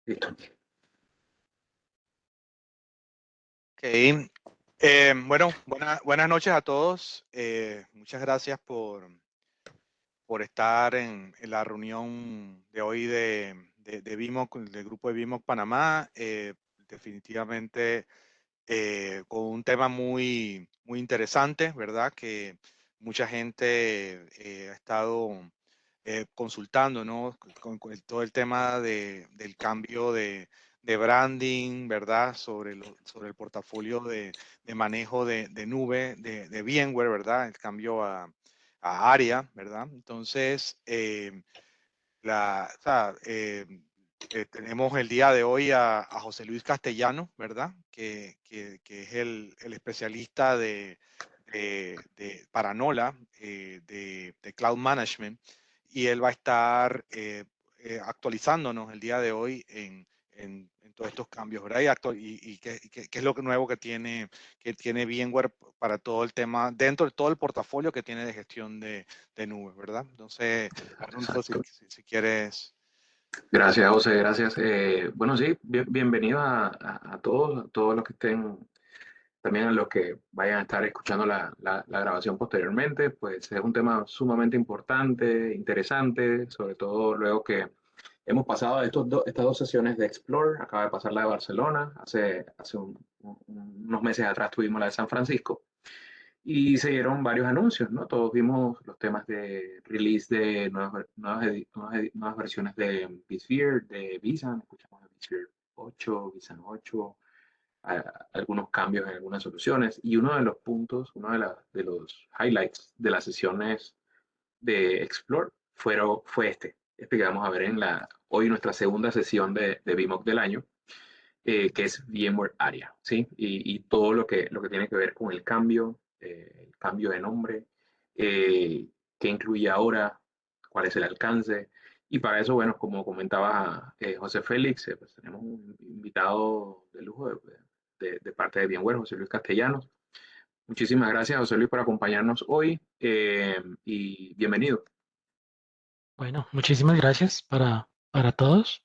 Listo. Ok. Bueno, buenas noches a todos. Muchas gracias por estar en la reunión de hoy de BIMOC, del grupo de BIMOC Panamá. Definitivamente con un tema muy interesante, ¿verdad? Que mucha gente ha estado consultando, ¿no? Con todo el tema del cambio de branding, ¿verdad? Sobre el portafolio de manejo de nube de VMware, ¿verdad? El cambio a ARIA, ¿verdad? Entonces, o sea, tenemos el día de hoy a José Luis Castellano, ¿verdad? Que es el especialista para NOLA, de Cloud Management, y él va a estar actualizándonos el día de hoy en todos estos cambios, ¿verdad? Y qué es lo nuevo que tiene VMware para todo el tema, dentro de todo el portafolio que tiene de gestión de nubes, ¿verdad? Entonces, Arnulfo, si, Exacto. si quieres. Gracias, José, gracias. Bueno, sí, bienvenido a todos los que estén, también a los que vayan a estar escuchando la grabación posteriormente. Pues es un tema sumamente importante, interesante, sobre todo luego que hemos pasado estas dos sesiones de Explore. Acaba de pasar la de Barcelona, hace unos meses atrás tuvimos la de San Francisco. Y se dieron varios anuncios, ¿no? Todos vimos los temas de release de nuevas versiones de vSphere, de vSAN, escuchamos de vSphere 8, vSAN 8, algunos cambios en algunas soluciones. Y uno de los puntos, de los highlights de las sesiones de Explore fue este que vamos a ver hoy nuestra segunda sesión de VMOC del año, que es VMware ARIA, ¿sí? Y todo lo que tiene que ver con el cambio de nombre, qué incluye ahora, cuál es el alcance. Y para eso, bueno, como comentaba José Félix, pues tenemos un invitado de lujo de parte de VMware, José Luis Castellanos. Muchísimas gracias, José Luis, por acompañarnos hoy y bienvenido. Bueno, muchísimas gracias para todos.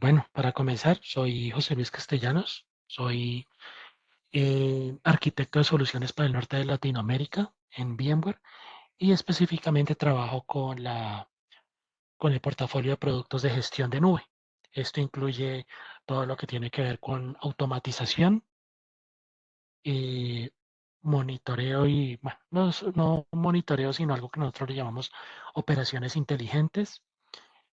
Bueno, para comenzar, soy José Luis Castellanos, soy arquitecto de soluciones para el norte de Latinoamérica en VMware y específicamente trabajo con el portafolio de productos de gestión de nube. Esto incluye todo lo que tiene que ver con automatización, eh, monitoreo y, bueno, no monitoreo, sino algo que nosotros le llamamos operaciones inteligentes,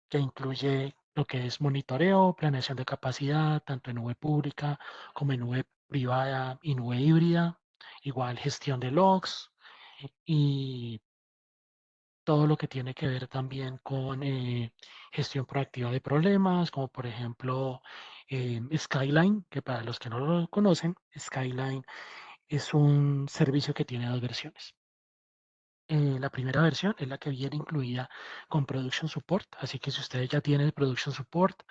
que incluye lo que es monitoreo, planeación de capacidad, tanto en nube pública como en nube privada y nube híbrida, igual gestión de logs y todo lo que tiene que ver también con gestión proactiva de problemas, como por ejemplo Skyline, que para los que no lo conocen, Skyline es un servicio que tiene dos versiones. La primera versión es la que viene incluida con Production Support, así que si ustedes ya tienen Production Support,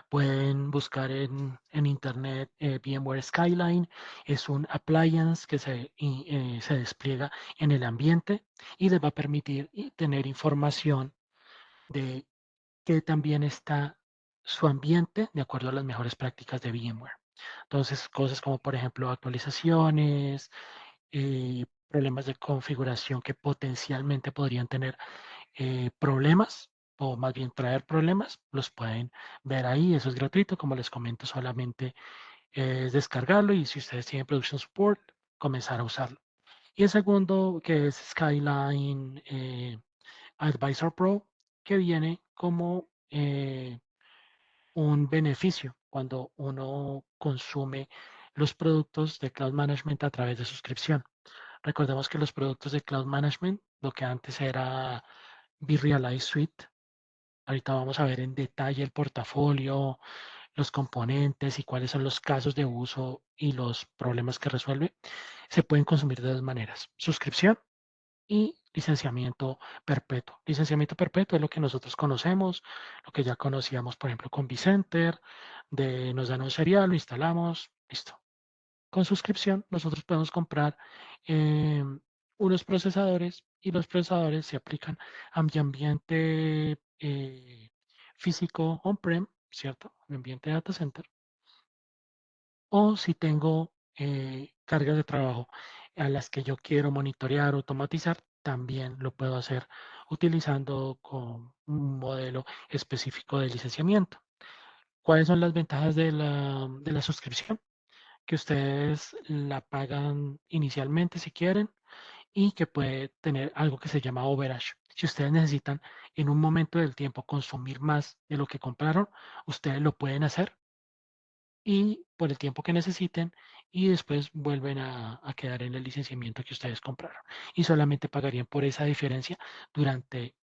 pueden buscar en internet VMware Skyline. Es un appliance que se despliega en el ambiente y les va a permitir tener información de qué también está su ambiente de acuerdo a las mejores prácticas de VMware. Entonces, cosas como por ejemplo actualizaciones, problemas de configuración que potencialmente podrían tener problemas o más bien traer problemas, los pueden ver ahí. Eso es gratuito, como les comento, solamente es descargarlo y si ustedes tienen Production Support, comenzar a usarlo. Y el segundo, que es Skyline Advisor Pro, que viene como un beneficio cuando uno consume los productos de Cloud Management a través de suscripción. Recordemos que los productos de Cloud Management, lo que antes era vRealize Suite, ahorita vamos a ver en detalle el portafolio, los componentes y cuáles son los casos de uso y los problemas que resuelve. Se pueden consumir de dos maneras: suscripción y licenciamiento perpetuo. Licenciamiento perpetuo es lo que nosotros conocemos, lo que ya conocíamos, por ejemplo, con vCenter, de nos dan un serial, lo instalamos, listo. Con suscripción, nosotros podemos comprar eh, unos procesadores y los procesadores se aplican a mi ambiente físico on-prem ¿cierto? Un ambiente de data center. O si tengo cargas de trabajo a las que yo quiero monitorear, automatizar, también lo puedo hacer utilizando con un modelo específico de licenciamiento. ¿Cuáles son las ventajas de la suscripción? Que ustedes la pagan inicialmente si quieren y que puede tener algo que se llama overage. Si ustedes necesitan en un momento del tiempo consumir más de lo que compraron, ustedes lo pueden hacer y por el tiempo que necesiten y después vuelven a quedar en el licenciamiento que ustedes compraron y solamente pagarían por esa diferencia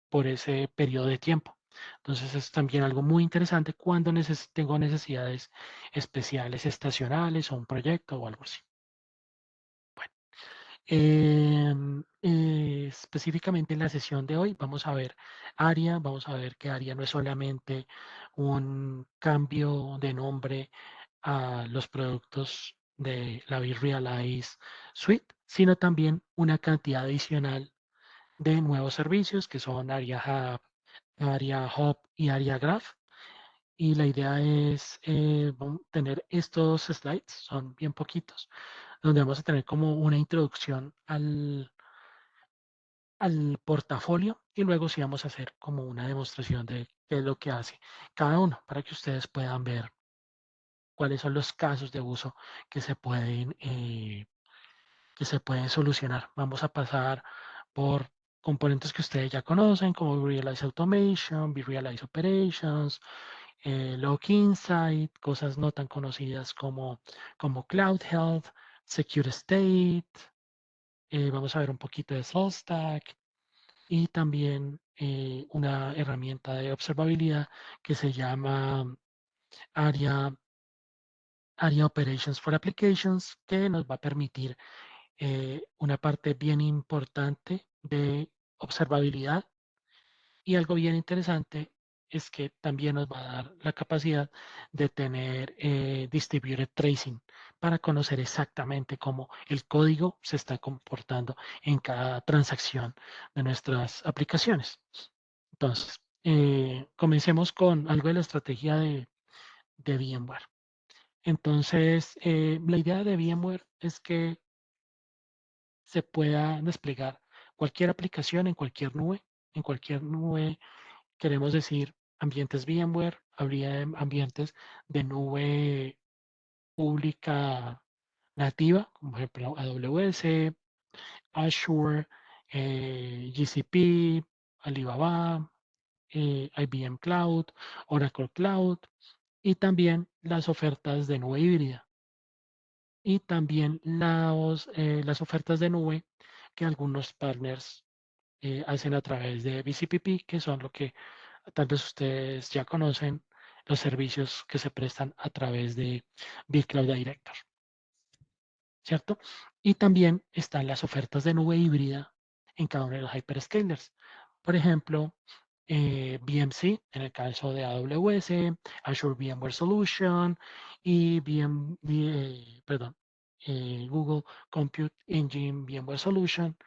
por ese periodo de tiempo. Entonces es también algo muy interesante cuando tengo necesidades especiales, estacionales o un proyecto o algo así. Bueno, específicamente en la sesión de hoy vamos a ver ARIA, vamos a ver que ARIA no es solamente un cambio de nombre a los productos de la vRealize Suite, sino también una cantidad adicional de nuevos servicios que son ARIA Hub y ARIA Graph. Y la idea es tener estos slides, son bien poquitos, donde vamos a tener como una introducción al portafolio y luego sí vamos a hacer como una demostración de qué es lo que hace cada uno para que ustedes puedan ver cuáles son los casos de uso que que se pueden solucionar. Vamos a pasar por componentes que ustedes ya conocen, como Realize Automation, Realize Operations, Log Insight, cosas no tan conocidas como Cloud Health, Secure State. Vamos a ver un poquito de SaltStack y también una herramienta de observabilidad que se llama ARIA Area Operations for Applications, que nos va a permitir una parte bien importante de observabilidad y algo bien interesante es que también nos va a dar la capacidad de tener distributed tracing para conocer exactamente cómo el código se está comportando en cada transacción de nuestras aplicaciones. Entonces, comencemos con algo de la estrategia de VMware. Entonces, la idea de VMware es que se pueda desplegar cualquier aplicación en cualquier nube. En cualquier nube queremos decir ambientes VMware, habría ambientes de nube pública nativa, como por ejemplo AWS, Azure, GCP, Alibaba, IBM Cloud, Oracle Cloud y también las ofertas de nube híbrida y también las ofertas de nube que algunos partners hacen a través de BCPP, que son lo que tal vez ustedes ya conocen, los servicios que se prestan a través de vCloud Director, ¿cierto? Y también están las ofertas de nube híbrida en cada uno de los hyperscalers. Por ejemplo, VMC, en el caso de AWS, Azure VMware Solution y Google Compute Engine VMware Solution,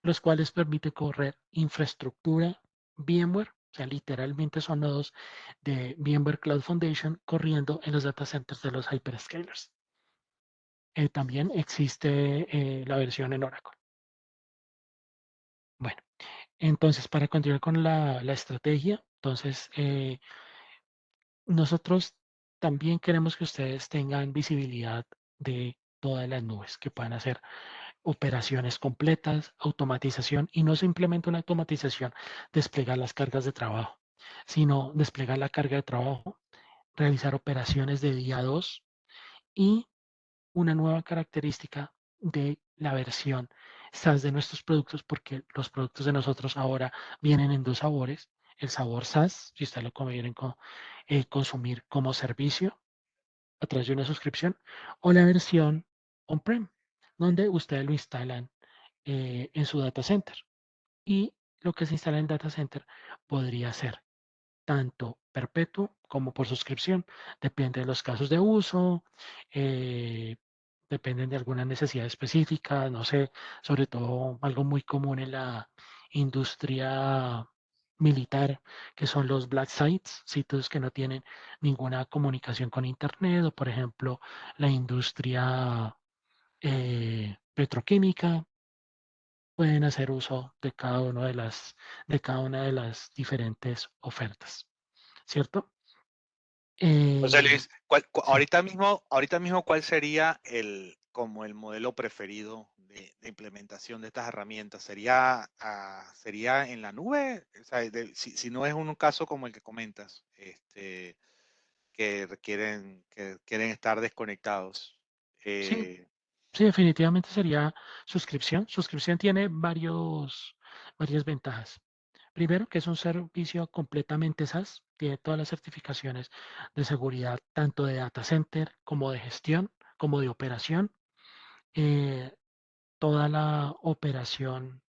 los cuales permiten correr infraestructura VMware, o sea, literalmente son nodos de VMware Cloud Foundation corriendo en los data centers de los hyperscalers. También existe la versión en Oracle. Bueno, entonces para continuar con la estrategia, entonces nosotros también queremos que ustedes tengan visibilidad de todas las nubes, que puedan hacer operaciones completas, automatización y no simplemente una automatización, desplegar las cargas de trabajo, sino desplegar la carga de trabajo, realizar operaciones de día 2 y una nueva característica de la versión SaaS de nuestros productos, porque los productos de nosotros ahora vienen en dos sabores. El sabor SaaS, si ustedes lo quieren consumir como servicio a través de una suscripción, o la versión on-prem, donde ustedes lo instalan en su data center. Y lo que se instala en el data center podría ser tanto perpetuo como por suscripción. Depende de los casos de uso, eh, dependen de alguna necesidad específica, no sé, sobre todo algo muy común en la industria militar, que son los black sites, sitios que no tienen ninguna comunicación con Internet, o por ejemplo la industria petroquímica, pueden hacer uso de cada una de las diferentes ofertas, ¿cierto? José Luis, Sí, ahorita mismo, ¿cuál sería como el modelo preferido de implementación de estas herramientas? ¿Sería en la nube? O sea, si no es un caso como el que comentas, que quieren estar desconectados. sí, Eh, sí, definitivamente sería suscripción. Suscripción tiene varias ventajas. Primero, que es un servicio completamente SaaS, tiene todas las certificaciones de seguridad, tanto de data center como de gestión, como de operación. Eh, Toda la operación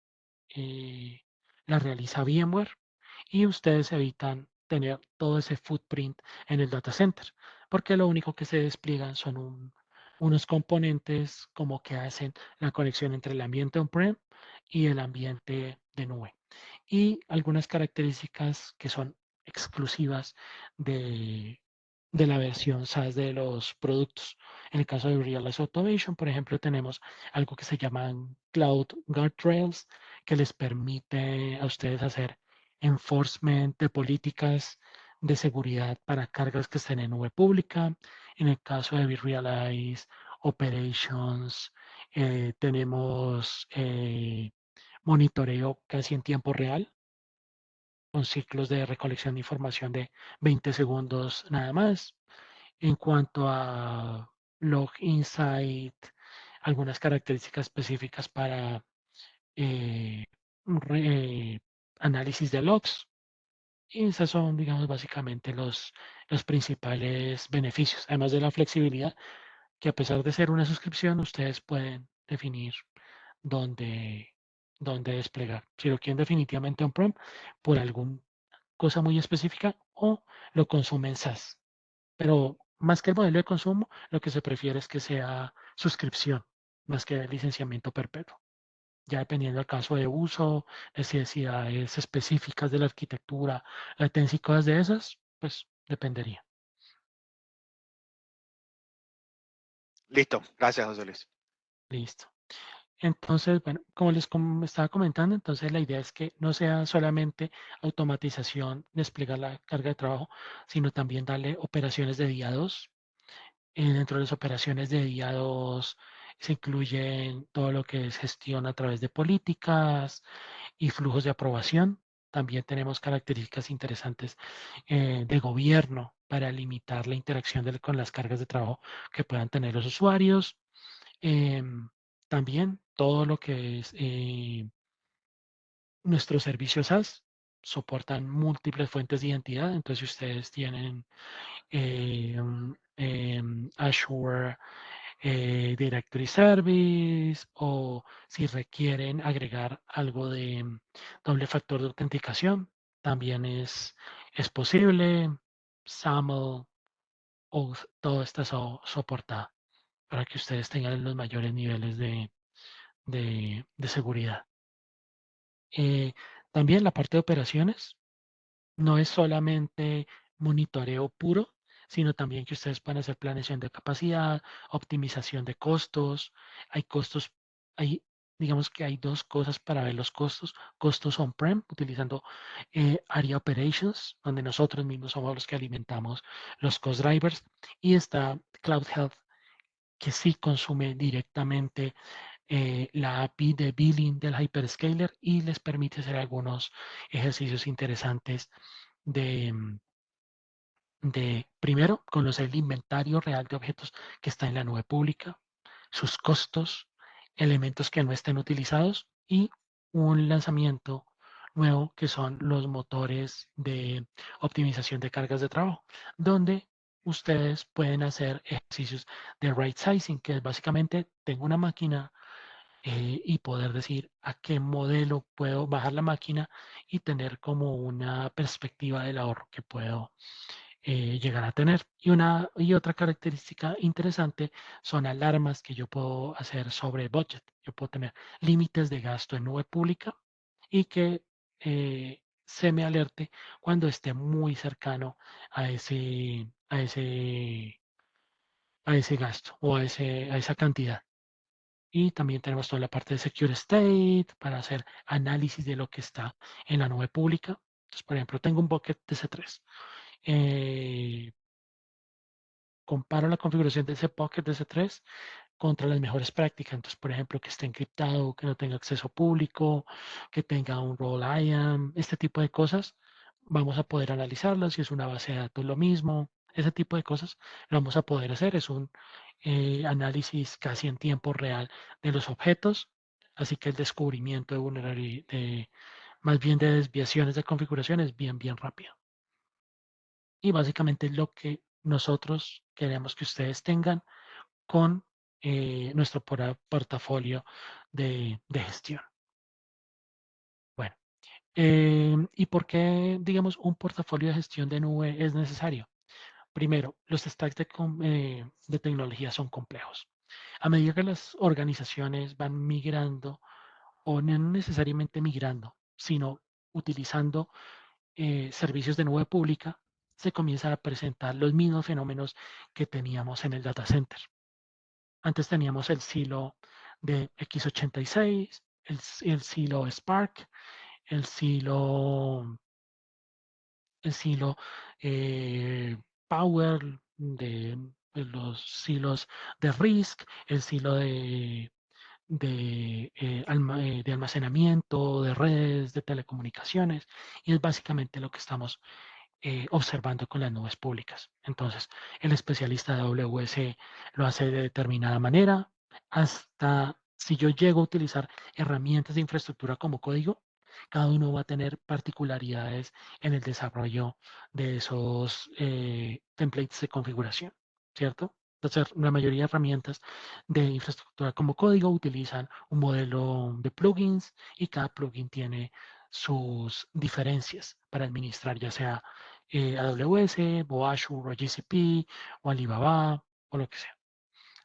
la realiza VMware y ustedes evitan tener todo ese footprint en el data center, porque lo único que se despliegan son unos componentes como que hacen la conexión entre el ambiente on-prem y el ambiente de nube. Y algunas características que son exclusivas de, de la versión SaaS de los productos. En el caso de Realize Automation, por ejemplo, tenemos algo que se llaman Cloud Guardrails, que les permite a ustedes hacer enforcement de políticas de seguridad para cargas que estén en nube pública. En el caso de Realize Operations, tenemos monitoreo casi en tiempo real, con ciclos de recolección de información de 20 segundos nada más. En cuanto a Log Insight, algunas características específicas para eh, análisis de logs. Y esos son, digamos, básicamente los principales beneficios, además de la flexibilidad, que a pesar de ser una suscripción, ustedes pueden definir dónde, dónde desplegar. Si lo quieren definitivamente on-prem, por alguna cosa muy específica, o lo consumen SaaS. Pero más que el modelo de consumo, lo que se prefiere es que sea suscripción, más que licenciamiento perpetuo. Ya dependiendo del caso de uso, necesidades específicas de la arquitectura, latencia y cosas de esas, pues dependería. Listo, gracias, José Luis. Listo. Entonces, bueno, como les estaba comentando, entonces la idea es que no sea solamente automatización, desplegar la carga de trabajo, sino también darle operaciones de día 2. Dentro de las operaciones de día 2 se incluyen todo lo que es gestión a través de políticas y flujos de aprobación. También tenemos características interesantes de gobierno para limitar la interacción con las cargas de trabajo que puedan tener los usuarios. Em, También todo lo que es nuestros servicios SaaS soportan múltiples fuentes de identidad. Entonces, si ustedes tienen Azure Directory Service, o si requieren agregar algo de doble factor de autenticación, también es posible. SAML, Oath, todo está soportado para que ustedes tengan los mayores niveles de seguridad. Eh, También la parte de operaciones no es solamente monitoreo puro, sino también que ustedes puedan hacer planeación de capacidad, optimización de costos. Hay costos, digamos que hay dos cosas para ver los costos. Costos on-prem, utilizando Area Operations, donde nosotros mismos somos los que alimentamos los cost drivers. Y está Cloud Health, que sí consume directamente la API de billing del hyperscaler y les permite hacer algunos ejercicios interesantes de, primero, conocer el inventario real de objetos que está en la nube pública, sus costos, elementos que no estén utilizados y un lanzamiento nuevo que son los motores de optimización de cargas de trabajo, donde ustedes pueden hacer ejercicios de right sizing, que es básicamente tengo una máquina y poder decir a qué modelo puedo bajar la máquina y tener como una perspectiva del ahorro que puedo llegar a tener. Y otra característica interesante son alarmas que yo puedo hacer sobre budget. Yo puedo tener límites de gasto en nube pública y que se me alerte cuando esté muy cercano a ese gasto o a esa cantidad. Y también tenemos toda la parte de Secure State para hacer análisis de lo que está en la nube pública. Entonces, por ejemplo, tengo un bucket de C3. Comparo la configuración de ese bucket de C3 contra las mejores prácticas. Entonces, por ejemplo, que esté encriptado, que no tenga acceso público, que tenga un role IAM, este tipo de cosas, vamos a poder analizarlas. Si es una base de datos, lo mismo. Ese tipo de cosas lo vamos a poder hacer. Es un análisis casi en tiempo real de los objetos. Así que el descubrimiento de vulnerabilidad, más bien de desviaciones de configuración es bien, bien rápido. Y básicamente es lo que nosotros queremos que ustedes tengan con nuestro portafolio de gestión. Bueno, ¿y por qué, digamos, un portafolio de gestión de nube es necesario? Primero, los stacks de tecnología son complejos. A medida que las organizaciones van migrando, o no necesariamente migrando, sino utilizando servicios de nube pública, se comienzan a presentar los mismos fenómenos que teníamos en el data center. Antes teníamos el silo de x86, el silo Spark, el silo, el silo Power de los silos de RISC, el silo de almacenamiento, de redes, de telecomunicaciones, y es básicamente lo que estamos observando con las nubes públicas. Entonces, el especialista de AWS lo hace de determinada manera, hasta si yo llego a utilizar herramientas de infraestructura como código, cada uno va a tener particularidades en el desarrollo de esos templates de configuración, ¿cierto? Entonces, la mayoría de herramientas de infraestructura como código utilizan un modelo de plugins y cada plugin tiene sus diferencias para administrar, ya sea AWS o Azure o GCP o Alibaba o lo que sea.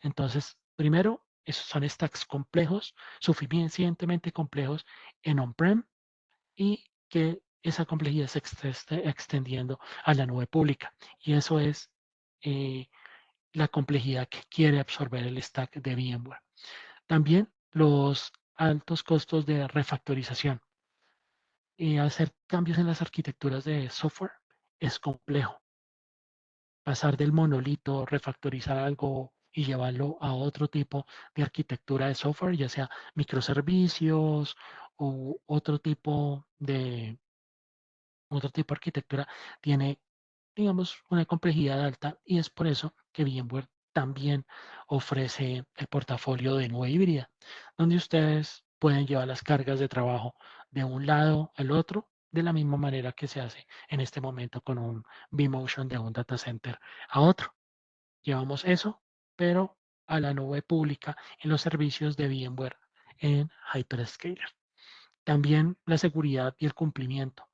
Entonces, primero, esos son stacks complejos, suficientemente complejos en on-prem y que esa complejidad se esté extendiendo a la nube pública. Y eso es eh, la complejidad que quiere absorber el stack de VMware. También los altos costos de refactorización. Hacer cambios en las arquitecturas de software es complejo. Pasar del monolito, refactorizar algo y llevarlo a otro tipo de arquitectura de software, ya sea microservicios o otro tipo de arquitectura, tiene, digamos, una complejidad alta y es por eso que VMware también ofrece el portafolio de nube híbrida, donde ustedes pueden llevar las cargas de trabajo de un lado al otro de la misma manera que se hace en este momento con un vMotion de un data center a otro. Llevamos eso, pero a la nube pública en los servicios de VMware en Hyperscaler. También la seguridad y el cumplimiento.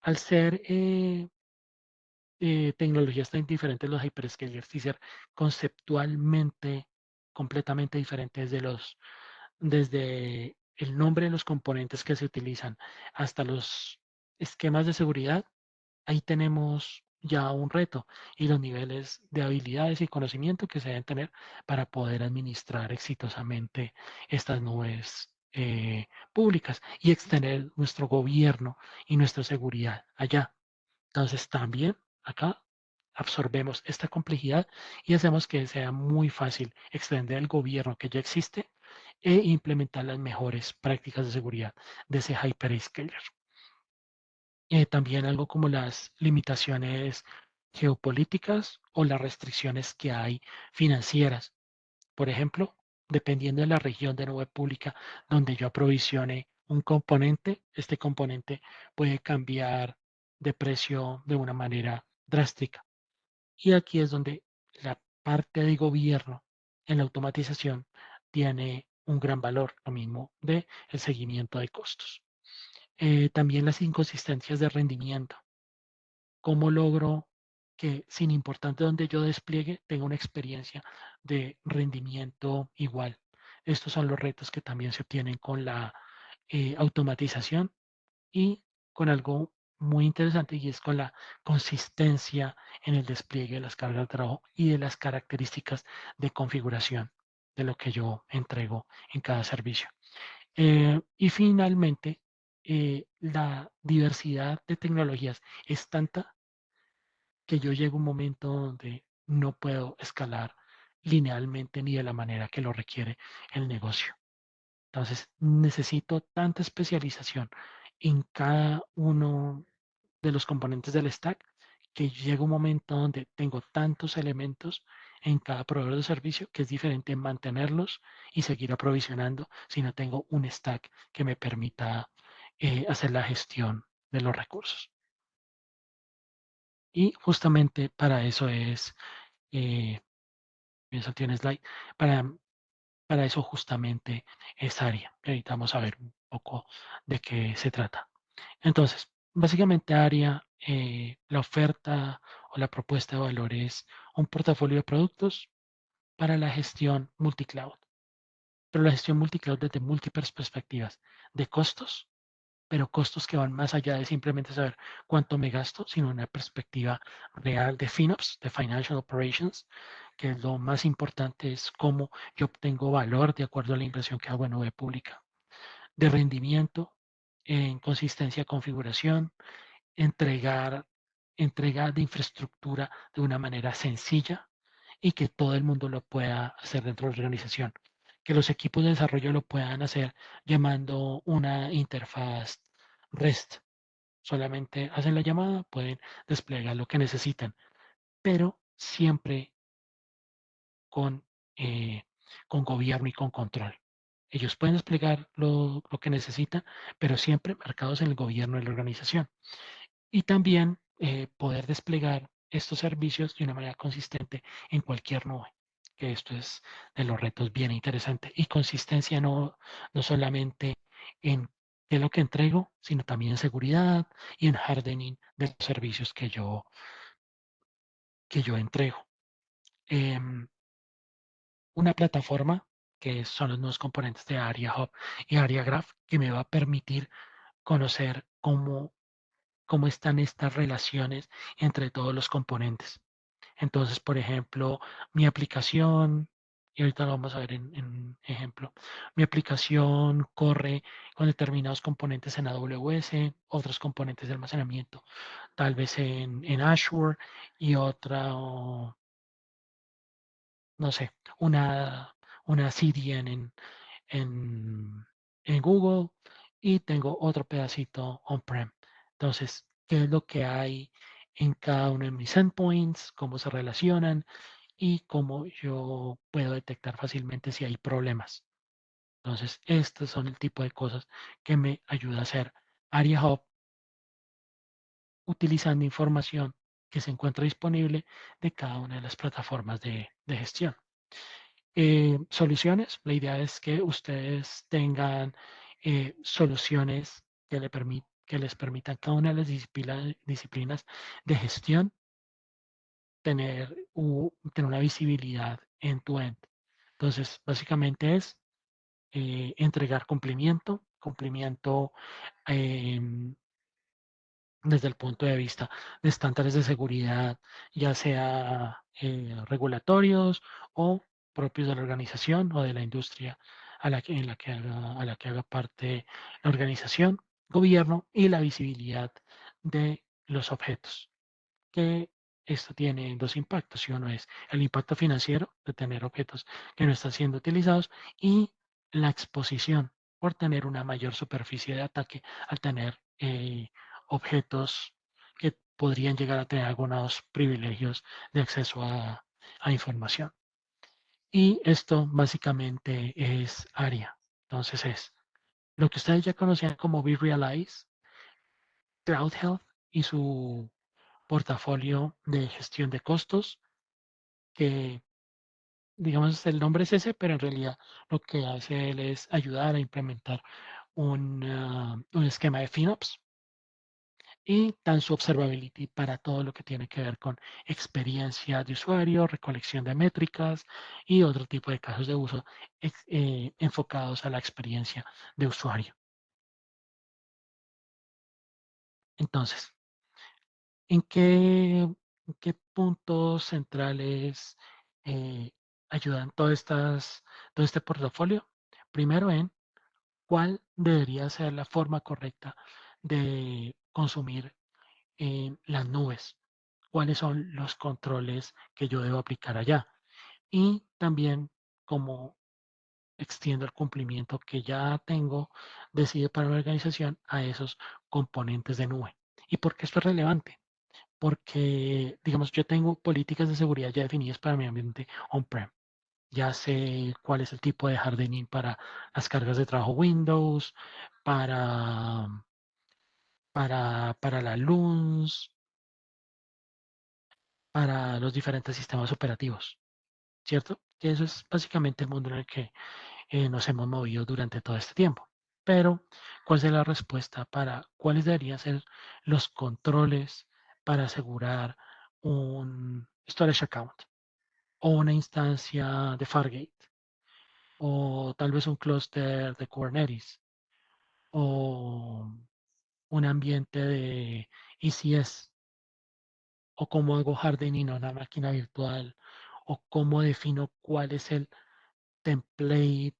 Al ser tecnologías tan diferentes los hyperscalers y ser conceptualmente completamente diferentes desde el nombre de los componentes que se utilizan hasta los esquemas de seguridad, ahí tenemos ya un reto y los niveles de habilidades y conocimiento que se deben tener para poder administrar exitosamente estas nubes públicas y extender nuestro gobierno y nuestra seguridad allá. Entonces también acá absorbemos esta complejidad y hacemos que sea muy fácil extender el gobierno que ya existe e implementar las mejores prácticas de seguridad de ese hyperscaler. También algo como las limitaciones geopolíticas o las restricciones que hay financieras. Por ejemplo, dependiendo de la región de nube pública donde yo aprovisione un componente, este componente puede cambiar de precio de una manera drástica. Y aquí es donde la parte de gobierno en la automatización tiene un gran valor, lo mismo de el seguimiento de costos. También las inconsistencias de rendimiento. ¿Cómo logro que sin importar dónde yo despliegue, tenga una experiencia de rendimiento igual? Estos son los retos que también se obtienen con la automatización y con algo muy interesante y es con la consistencia en el despliegue de las cargas de trabajo y de las características de configuración de lo que yo entrego en cada servicio. Y finalmente, la diversidad de tecnologías es tanta que yo llego a un momento donde no puedo escalar linealmente ni de la manera que lo requiere el negocio. Entonces, necesito tanta especialización en cada uno de los componentes del stack que llega un momento donde tengo tantos elementos en cada proveedor de servicio que es diferente mantenerlos y seguir aprovisionando si no tengo un stack que me permita hacer la gestión de los recursos. Y justamente para eso es, eso tiene slide, para, para eso justamente es ARIA. Ahorita vamos a ver un poco de qué se trata. Entonces, básicamente ARIA, la oferta o la propuesta de valor es un portafolio de productos para la gestión multicloud. Pero la gestión multicloud desde múltiples perspectivas de costos, pero costos que van más allá de simplemente saber cuánto me gasto, sino una perspectiva real de FinOps, de Financial Operations, que lo más importante es cómo yo obtengo valor de acuerdo a la inversión que hago en nube pública, de rendimiento, en consistencia de configuración, entregar, entrega de infraestructura de una manera sencilla y que todo el mundo lo pueda hacer dentro de la organización. Que los equipos de desarrollo lo puedan hacer llamando una interfaz REST. Solamente hacen la llamada, pueden desplegar lo que necesitan, pero siempre con, eh, con gobierno y con control. Ellos pueden desplegar lo que necesitan, pero siempre marcados en el gobierno de la organización. Y también poder desplegar estos servicios de una manera consistente en cualquier nube, que esto es de los retos bien interesante. Y consistencia no solamente en qué es lo que entrego, sino también en seguridad y en hardening de los servicios que yo entrego. Em, una plataforma que son los nuevos componentes de Aria Hub y Aria Graph que me va a permitir conocer cómo están estas relaciones entre todos los componentes. Entonces, por ejemplo, mi aplicación, y ahorita lo vamos a ver en ejemplo, mi aplicación corre con determinados componentes en AWS, otros componentes de almacenamiento, tal vez en Azure y otra, no sé, una CDN en, en Google y tengo otro pedacito on-prem. Entonces, ¿qué es lo que hay en cada uno de mis endpoints? ¿Cómo se relacionan? Y cómo yo puedo detectar fácilmente si hay problemas. Entonces, estos son el tipo de cosas que me ayuda a hacer Aria Hub utilizando información que se encuentra disponible de cada una de las plataformas de gestión. Soluciones, la idea es que ustedes tengan soluciones que les permitan cada una de las disciplinas de gestión tener una visibilidad end-to-end. Entonces, básicamente es entregar cumplimiento em, desde el punto de vista de estándares de seguridad, ya sea regulatorios o propios de la organización o de la industria a la que haga parte la organización, gobierno y la visibilidad de los objetos. Que esto tiene dos impactos, y uno es el impacto financiero de tener objetos que no están siendo utilizados y la exposición por tener una mayor superficie de ataque al tener objetos que podrían llegar a tener algunos privilegios de acceso a información. Y esto básicamente es ARIA. Entonces es lo que ustedes ya conocían como vRealize, Cloud Health y su portafolio de gestión de costos, que digamos el nombre es ese, pero en realidad lo que hace él es ayudar a implementar un esquema de FinOps y tan su observability para todo lo que tiene que ver con experiencia de usuario, recolección de métricas y otro tipo de casos de uso enfocados a la experiencia de usuario. Entonces, ¿en qué puntos centrales ayudan todo este portafolio? Primero, en cuál debería ser la forma correcta de consumir en las nubes, cuáles son los controles que yo debo aplicar allá y también cómo extiendo el cumplimiento que ya tengo decidido para la organización a esos componentes de nube. ¿Y por qué esto es relevante? Porque, digamos, yo tengo políticas de seguridad ya definidas para mi ambiente on-prem. Ya sé cuál es el tipo de hardening para las cargas de trabajo Windows, para, para la LUNS, para los diferentes sistemas operativos, ¿cierto? Que eso es básicamente el mundo en el que nos hemos movido durante todo este tiempo. Pero, ¿cuál es la respuesta para cuáles deberían ser los controles para asegurar un storage account o una instancia de Fargate o tal vez un clúster de Kubernetes o un ambiente de ECS o cómo hago hardening a una máquina virtual o cómo defino cuál es el template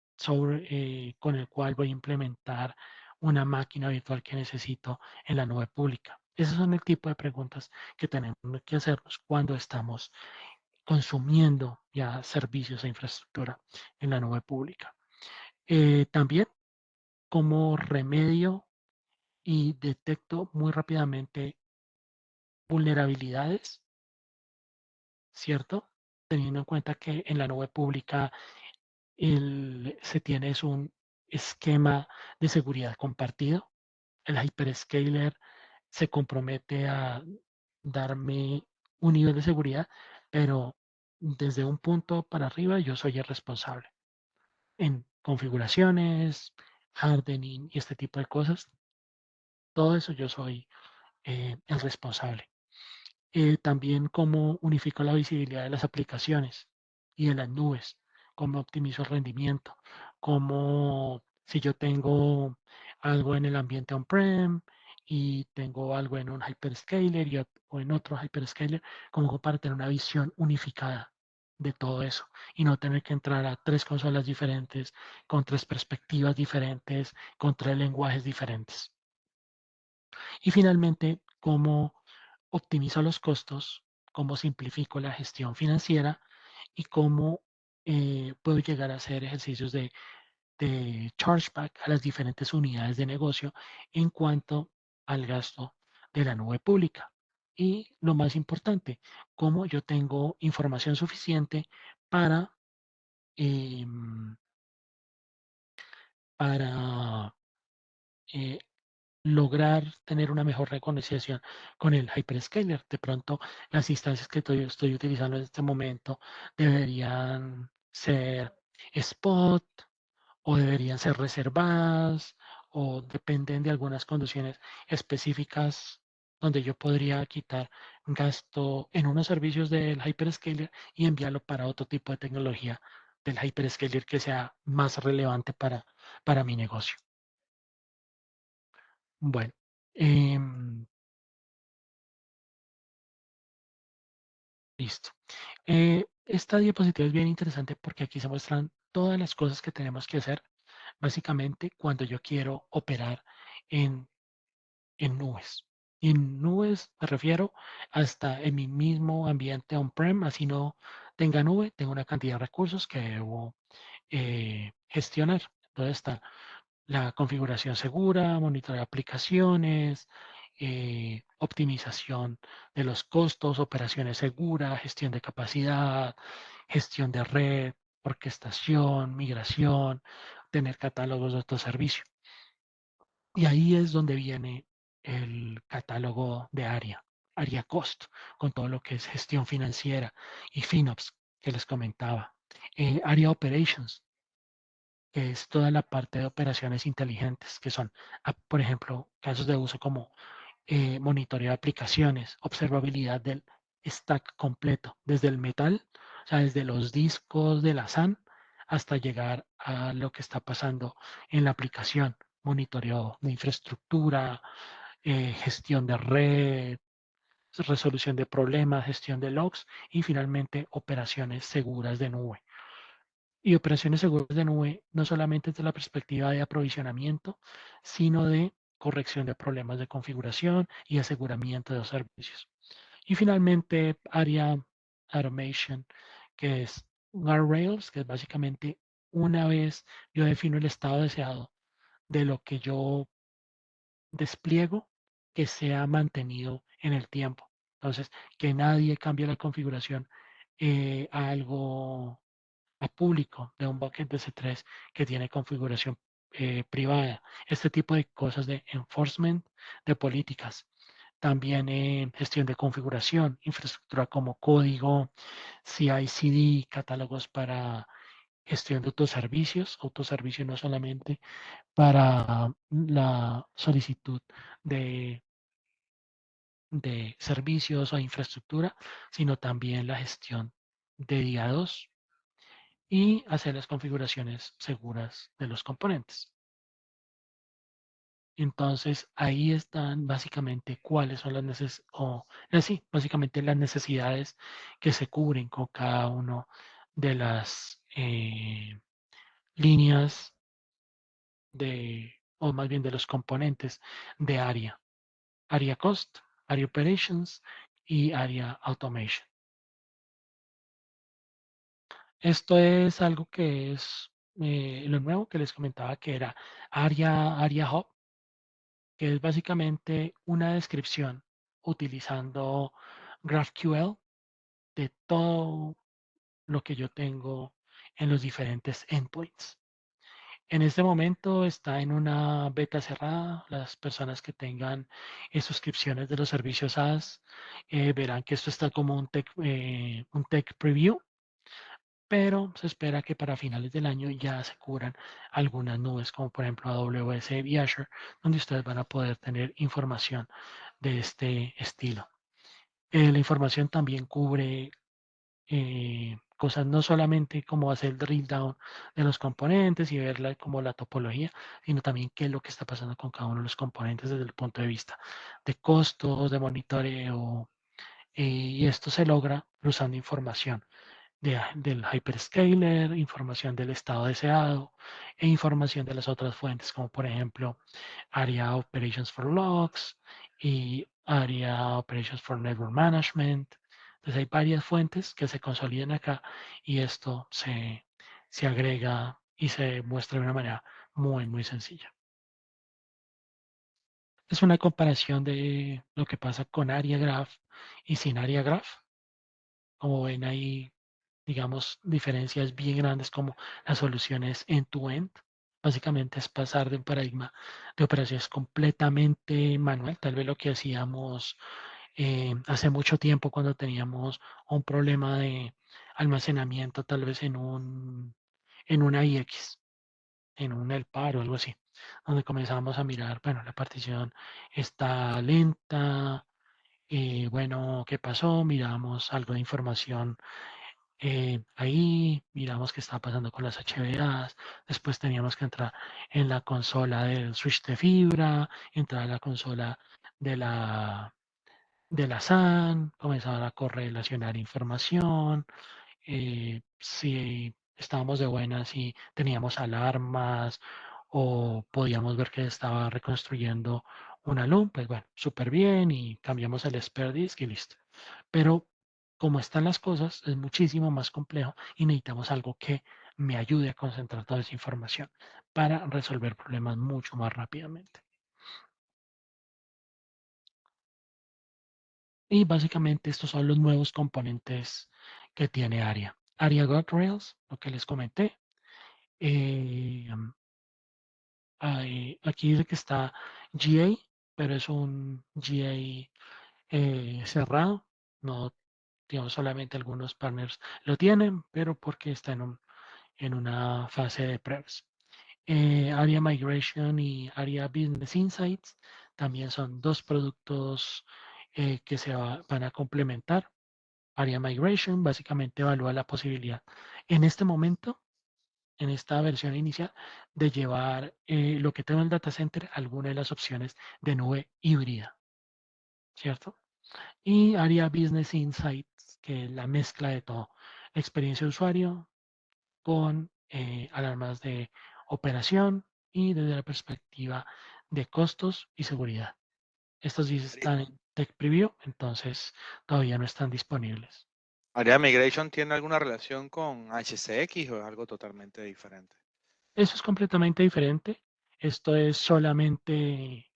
con el cual voy a implementar una máquina virtual que necesito en la nube pública. Esos son el tipo de preguntas que tenemos que hacernos cuando estamos consumiendo ya servicios e infraestructura en la nube pública. También como remedio y detecto muy rápidamente vulnerabilidades, ¿cierto? Teniendo en cuenta que en la nube pública se tiene es un esquema de seguridad compartido. El hyperscaler se compromete a darme un nivel de seguridad, pero desde un punto para arriba yo soy el responsable. En configuraciones, hardening y este tipo de cosas, todo eso yo soy el responsable. También cómo unifico la visibilidad de las aplicaciones y de las nubes, cómo optimizo el rendimiento, cómo si yo tengo algo en el ambiente on-prem y tengo algo en un hyperscaler o en otro hyperscaler, como para tener una visión unificada de todo eso y no tener que entrar a 3 consolas diferentes, con 3 perspectivas diferentes, con 3 lenguajes diferentes. Y finalmente, cómo optimizo los costos, cómo simplifico la gestión financiera y cómo puedo llegar a hacer ejercicios de chargeback a las diferentes unidades de negocio en cuanto al gasto de la nube pública. Y lo más importante, cómo yo tengo información suficiente para, em, para eh, lograr tener una mejor reconciliación con el hyperscaler. De pronto, las instancias que estoy utilizando en este momento deberían ser spot o deberían ser reservadas o dependen de algunas condiciones específicas donde yo podría quitar gasto en unos servicios del hyperscaler y enviarlo para otro tipo de tecnología del hyperscaler que sea más relevante para mi negocio. Bueno, listo. Esta diapositiva es bien interesante porque aquí se muestran todas las cosas que tenemos que hacer básicamente cuando yo quiero operar en, en nubes. Y en nubes me refiero hasta en mi mismo ambiente on-prem, así no tenga nube, tengo una cantidad de recursos que debo gestionar. Entonces está la configuración segura, monitoreo de aplicaciones, optimización de los costos, operaciones seguras, gestión de capacidad, gestión de red, orquestación, migración, tener catálogos de autoservicio. Y ahí es donde viene el catálogo de área cost, con todo lo que es gestión financiera y FinOps que les comentaba. Área operations, que es toda la parte de operaciones inteligentes, que son, por ejemplo, casos de uso como monitoreo de aplicaciones, observabilidad del stack completo, desde el metal, o sea, desde los discos de la SAN hasta llegar a lo que está pasando en la aplicación, monitoreo de infraestructura, gestión de red, resolución de problemas, gestión de logs y finalmente operaciones seguras de nube. Y operaciones seguras de nube no solamente desde la perspectiva de aprovisionamiento, sino de corrección de problemas de configuración y aseguramiento de los servicios. Y finalmente, área automation, que es guardrails, que es básicamente una vez yo defino el estado deseado de lo que yo despliego, que sea mantenido en el tiempo. Entonces, que nadie cambie la configuración a algo a público de un bucket de C3 que tiene configuración privada. Este tipo de cosas de enforcement de políticas. También gestión de configuración, infraestructura como código, CI/CD, catálogos para gestión de autoservicio no solamente para la solicitud de, de servicios o infraestructura, sino también la gestión de día 2 y hacer las configuraciones seguras de los componentes. Entonces, ahí están básicamente cuáles son las básicamente las necesidades que se cubren con cada uno de las líneas o más bien de los componentes de área. Área cost, área operations y área automation. Esto es algo que es lo nuevo que les comentaba que era área hub, que es básicamente una descripción utilizando GraphQL de todo lo que yo tengo en los diferentes endpoints. En este momento está en una beta cerrada. Las personas que tengan suscripciones de los servicios SaaS verán que esto está como un tech preview, pero se espera que para finales del año ya se cubran algunas nubes, como por ejemplo AWS y Azure, donde ustedes van a poder tener información de este estilo. La información también cubre cosas no solamente como hacer el drill down de los componentes y verla como la topología, sino también qué es lo que está pasando con cada uno de los componentes desde el punto de vista de costos, de monitoreo, y esto se logra usando información del hyperscaler, información del estado deseado e información de las otras fuentes, como por ejemplo Area Operations for Logs y Area Operations for Network Management. Entonces hay varias fuentes que se consolidan acá y esto se agrega y se muestra de una manera muy, muy sencilla. Es una comparación de lo que pasa con Area Graph y sin Area Graph. Como ven ahí, digamos, diferencias bien grandes como las soluciones end-to-end. Básicamente es pasar de un paradigma de operaciones completamente manual, tal vez lo que hacíamos hace mucho tiempo cuando teníamos un problema de almacenamiento, tal vez en una IX, en un ELPAR o algo así, donde comenzamos a mirar, bueno, la partición está lenta, bueno, ¿qué pasó? Miramos algo de información ahí, miramos qué estaba pasando con las HBAs, después teníamos que entrar en la consola del switch de fibra, entrar a la consola de la SAN, comenzar a correlacionar información, si estábamos de buenas y teníamos alarmas o podíamos ver que estaba reconstruyendo una LUM, pues bueno, súper bien y cambiamos el spare disk y listo. Pero como están las cosas, es muchísimo más complejo y necesitamos algo que me ayude a concentrar toda esa información para resolver problemas mucho más rápidamente. Y básicamente estos son los nuevos componentes que tiene ARIA. ARIA Guardrails, lo que les comenté. Eh, aquí dice que está GA, pero es un GA cerrado. No, digamos, solamente algunos partners lo tienen, pero porque está en una fase de pruebas. ARIA Migration y ARIA Business Insights también son dos productos que van a complementar. ARIA Migration básicamente evalúa la posibilidad en este momento en esta versión inicial de llevar lo que tengo en el data center a alguna de las opciones de nube híbrida, ¿cierto? Y haría Business Insights, que es la mezcla de todo, experiencia de usuario con alarmas de operación y desde la perspectiva de costos y seguridad. Estos sí están en Tech Preview, entonces todavía no están disponibles. ¿Área Migration tiene alguna relación con HCX o es algo totalmente diferente? Eso es completamente diferente. Esto es solamente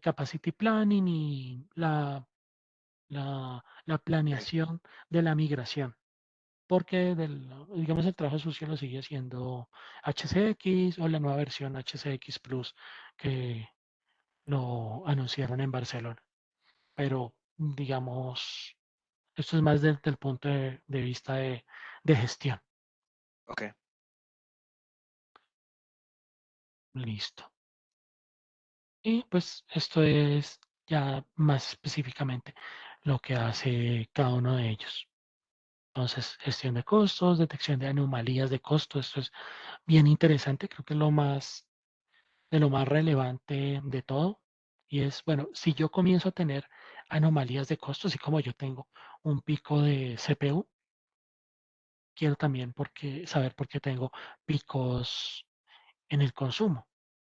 capacity planning y la Ok. planeación de la migración. Porque digamos, el trabajo sucio lo sigue haciendo HCX o la nueva versión HCX Plus que lo anunciaron en Barcelona. Pero, digamos, esto es más desde el punto de vista de gestión. Ok. Listo. Y pues esto es ya más específicamente lo que hace cada uno de ellos. Entonces, gestión de costos, detección de anomalías de costos. Esto es bien interesante. Creo que es de lo más relevante de todo. Y es, bueno, si yo comienzo a tener anomalías de costos, y como yo tengo un pico de CPU, quiero también saber por qué tengo picos en el consumo.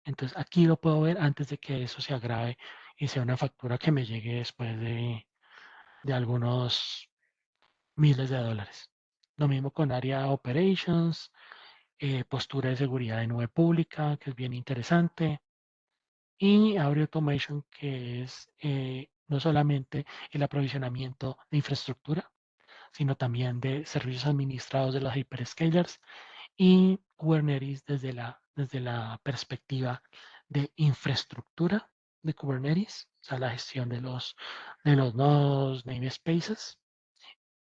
Entonces aquí lo puedo ver antes de que eso se agrave y sea una factura que me llegue después de algunos miles de dólares. Lo mismo con área operations, postura de seguridad de nube pública, que es bien interesante, y Abre Automation, que es no solamente el aprovisionamiento de infraestructura, sino también de servicios administrados de los hyperscalers y Kubernetes desde la perspectiva de infraestructura de Kubernetes, o sea, la gestión de los nodos, namespaces,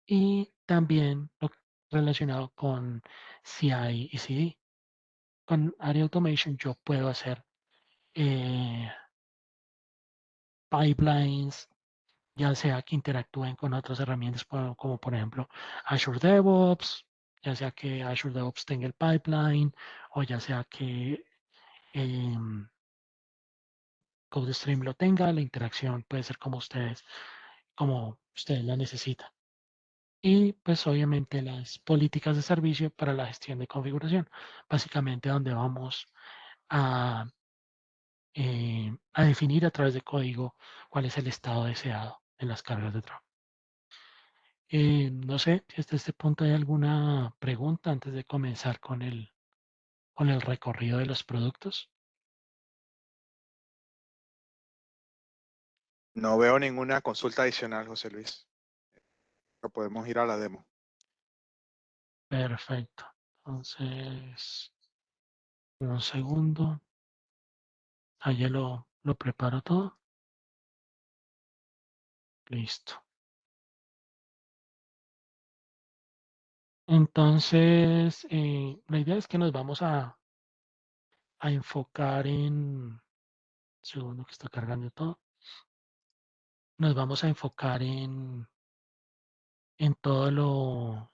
y también lo relacionado con CI y CD. Con Area Automation yo puedo hacer eh, pipelines, ya sea que interactúen con otras herramientas como por ejemplo Azure DevOps, ya sea que Azure DevOps tenga el pipeline o ya sea que CodeStream lo tenga, la interacción puede ser como ustedes la necesitan. Y pues obviamente las políticas de servicio para la gestión de configuración, básicamente donde vamos a, a definir a través de código cuál es el estado deseado en las cargas de trabajo. No sé si hasta este punto hay alguna pregunta antes de comenzar con el recorrido de los productos. No veo ninguna consulta adicional, José Luis. Pero podemos ir a la demo. Perfecto. Entonces, un segundo. Allá lo preparo todo. Listo. Entonces, la idea es que nos vamos a enfocar segundo que está cargando todo, nos vamos a enfocar en todo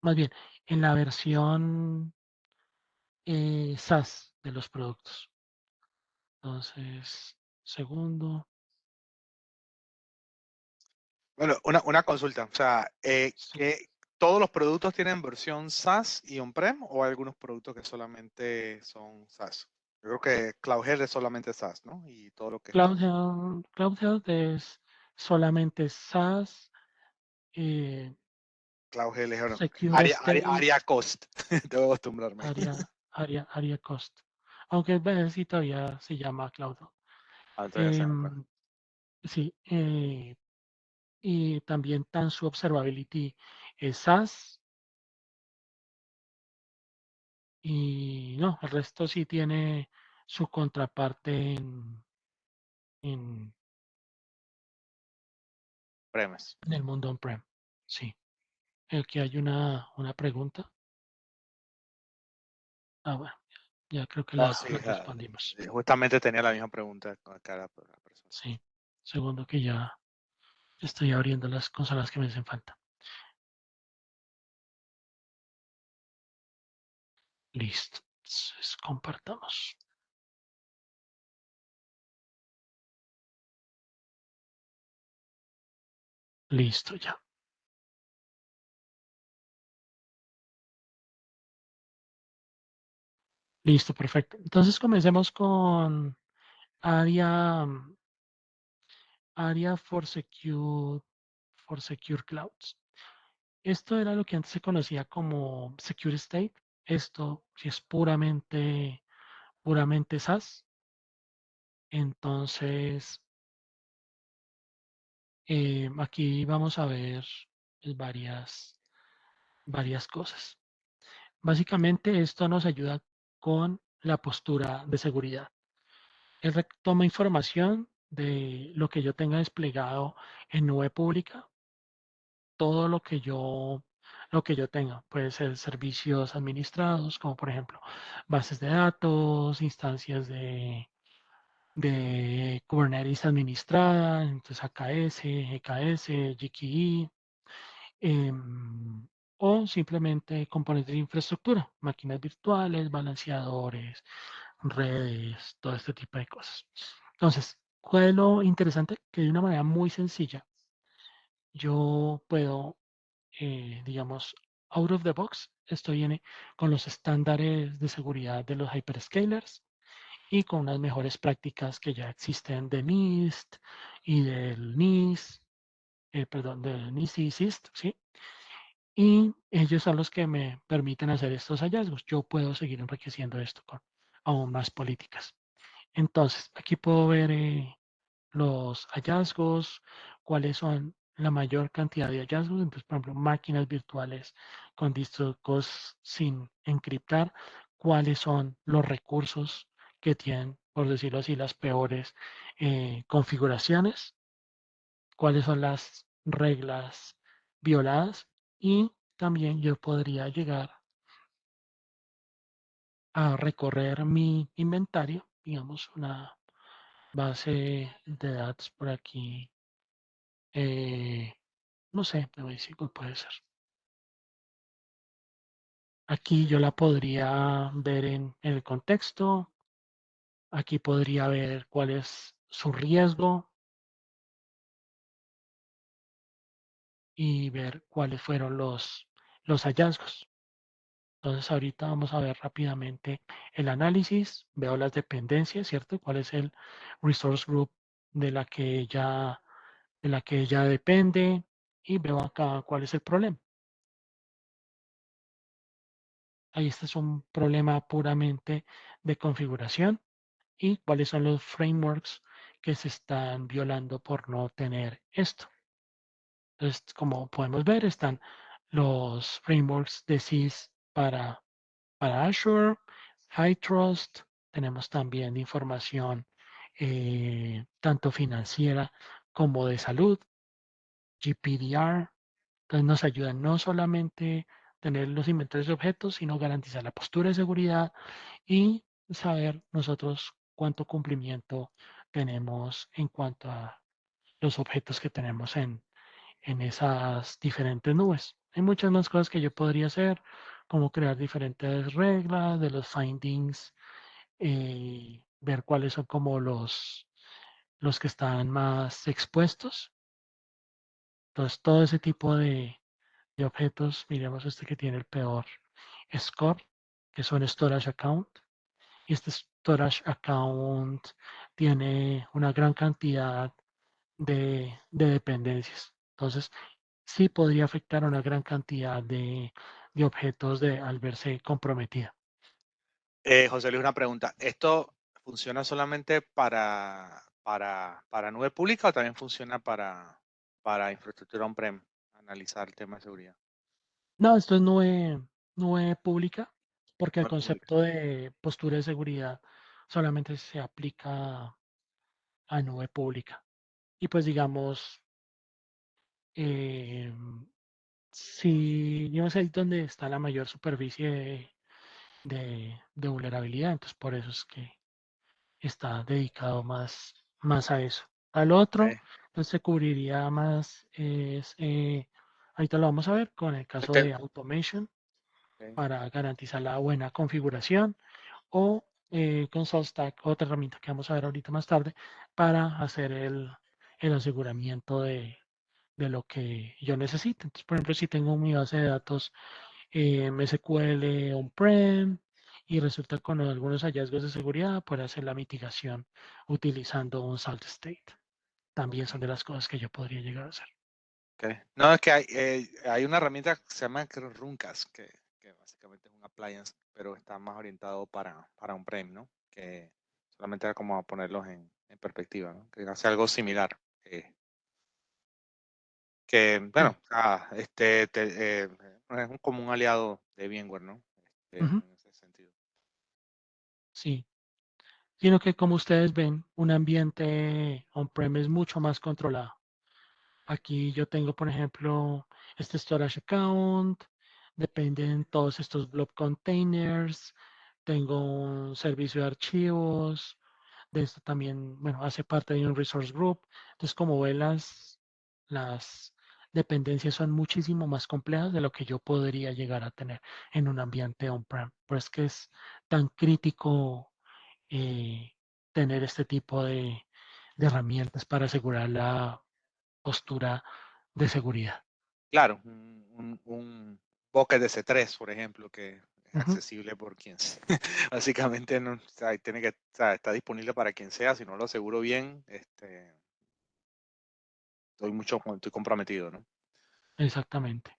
más bien, en la versión SaaS de los productos. Entonces, segundo, Bueno, una consulta. O sea, sí. ¿que todos los productos tienen versión SaaS y on-prem o hay algunos productos que solamente son SaaS? Yo creo que CloudHealth es solamente SaaS, ¿no? Y todo lo que está. Cloud Health es solamente SaaS, eh, CloudHealth es bueno, Secure State, área cost. Debo acostumbrarme. área cost. Aunque bueno, sí todavía se llama Cloud. Entonces, Em, sí, y también Tanzu Observability es SaaS. Y no, el resto sí tiene su contraparte en, premise. en el mundo on-prem. Sí. Aquí hay una pregunta. Ah, bueno, ya creo que No, la sí, respondimos. justamente tenía la misma pregunta con cada persona. Sí. Segundo que ya estoy abriendo las consolas que me hacen falta. Listo. Entonces, compartamos. Listo ya. Listo, perfecto. Entonces comencemos con área, área for secure clouds. Esto era lo que antes se conocía como Secure State. Esto, si es puramente SaaS, entonces aquí vamos a ver varias cosas. Básicamente esto nos ayuda con la postura de seguridad. Él toma información de lo que yo tenga desplegado en nube pública, todo lo que yo tenga. Puede ser servicios administrados, como por ejemplo bases de datos, instancias de Kubernetes administrada, entonces AKS, EKS, GKE, o simplemente componentes de infraestructura, máquinas virtuales, balanceadores, redes, todo este tipo de cosas. Entonces, ¿cuál es lo interesante? Que de una manera muy sencilla, yo puedo, digamos, out of the box, esto viene con los estándares de seguridad de los hyperscalers y con unas mejores prácticas que ya existen de NIST y del NIS, perdón, del NIST y SIST, ¿sí? Y ellos son los que me permiten hacer estos hallazgos. Yo puedo seguir enriqueciendo esto con aún más políticas. Entonces, aquí puedo ver los hallazgos, cuáles son la mayor cantidad de hallazgos. Entonces, por ejemplo, máquinas virtuales con discos sin encriptar, cuáles son los recursos que tienen, por decirlo así, las peores configuraciones, cuáles son las reglas violadas y también yo podría llegar a recorrer mi inventario, digamos, una base de datos por aquí. No sé, me voy a decir cuál puede ser. Aquí yo la podría ver en el contexto. Aquí podría ver cuál es su riesgo y ver cuáles fueron los hallazgos. Entonces ahorita vamos a ver rápidamente el análisis. Veo las dependencias, ¿cierto? ¿Cuál es el resource group de de la que ella depende? Y veo acá cuál es el problema. Ahí este es un problema puramente de configuración y cuáles son los frameworks que se están violando por no tener esto. Entonces, como podemos ver, están los frameworks de SIS para Azure, HITrust, tenemos también información tanto financiera como de salud, GPDR, entonces nos ayudan no solamente tener los inventarios de objetos, sino garantizar la postura de seguridad y saber nosotros cuánto cumplimiento tenemos en cuanto a los objetos que tenemos en esas diferentes nubes. Hay muchas más cosas que yo podría hacer, como crear diferentes reglas de los findings, ver cuáles son como los que están más expuestos. Entonces, todo ese tipo de objetos, miremos este que tiene el peor score, que son storage account. Y este storage account tiene una gran cantidad de dependencias. Entonces, sí podría afectar a una gran cantidad de objetos al verse comprometida. José Luis, una pregunta. ¿Esto funciona solamente para nube pública o también funciona para infraestructura on-prem? Analizar el tema de seguridad. No, esto es nube pública, porque el Nube pública. concepto de postura de seguridad solamente se aplica a nube pública. Y pues digamos, eh, si digamos ahí donde está la mayor superficie de vulnerabilidad, entonces por eso es que está dedicado más a eso. Al otro, Okay. entonces se cubriría más, ahorita lo vamos a ver con el caso Este, de automation. para garantizar la buena configuración, o con SaltStack, otra herramienta que vamos a ver ahorita más tarde, para hacer el aseguramiento de lo que yo necesito. Entonces, por ejemplo, si tengo mi base de datos MSQL on-prem y resulta con algunos hallazgos de seguridad, puedo hacer la mitigación utilizando un salt state. También son de las cosas que yo podría llegar a hacer. Okay. No, es que hay una herramienta que se llama Runcas, que básicamente es un appliance, pero está más orientado para on-prem, ¿no? Que solamente era como a ponerlos en perspectiva, ¿no? Que hace algo similar. Bueno, es como un aliado de VMware, ¿no? Ujú. En ese sentido. Sí, sino que como ustedes ven, un ambiente on-prem es mucho más controlado. Aquí yo tengo, por ejemplo, este storage account, dependen todos estos blob containers, tengo un servicio de archivos, de esto también, bueno, hace parte de un resource group. Entonces, como ven, las dependencias son muchísimo más complejas de lo que yo podría llegar a tener en un ambiente on-prem. Por eso es que es tan crítico eh, tener este tipo de herramientas para asegurar la postura de seguridad. Claro, un bucket de C3, por ejemplo, que es Ujú. accesible por quien sea. Básicamente no, o sea, tiene que, o sea, está disponible para quien sea. Si no lo aseguro bien, estoy comprometido, ¿no? Exactamente.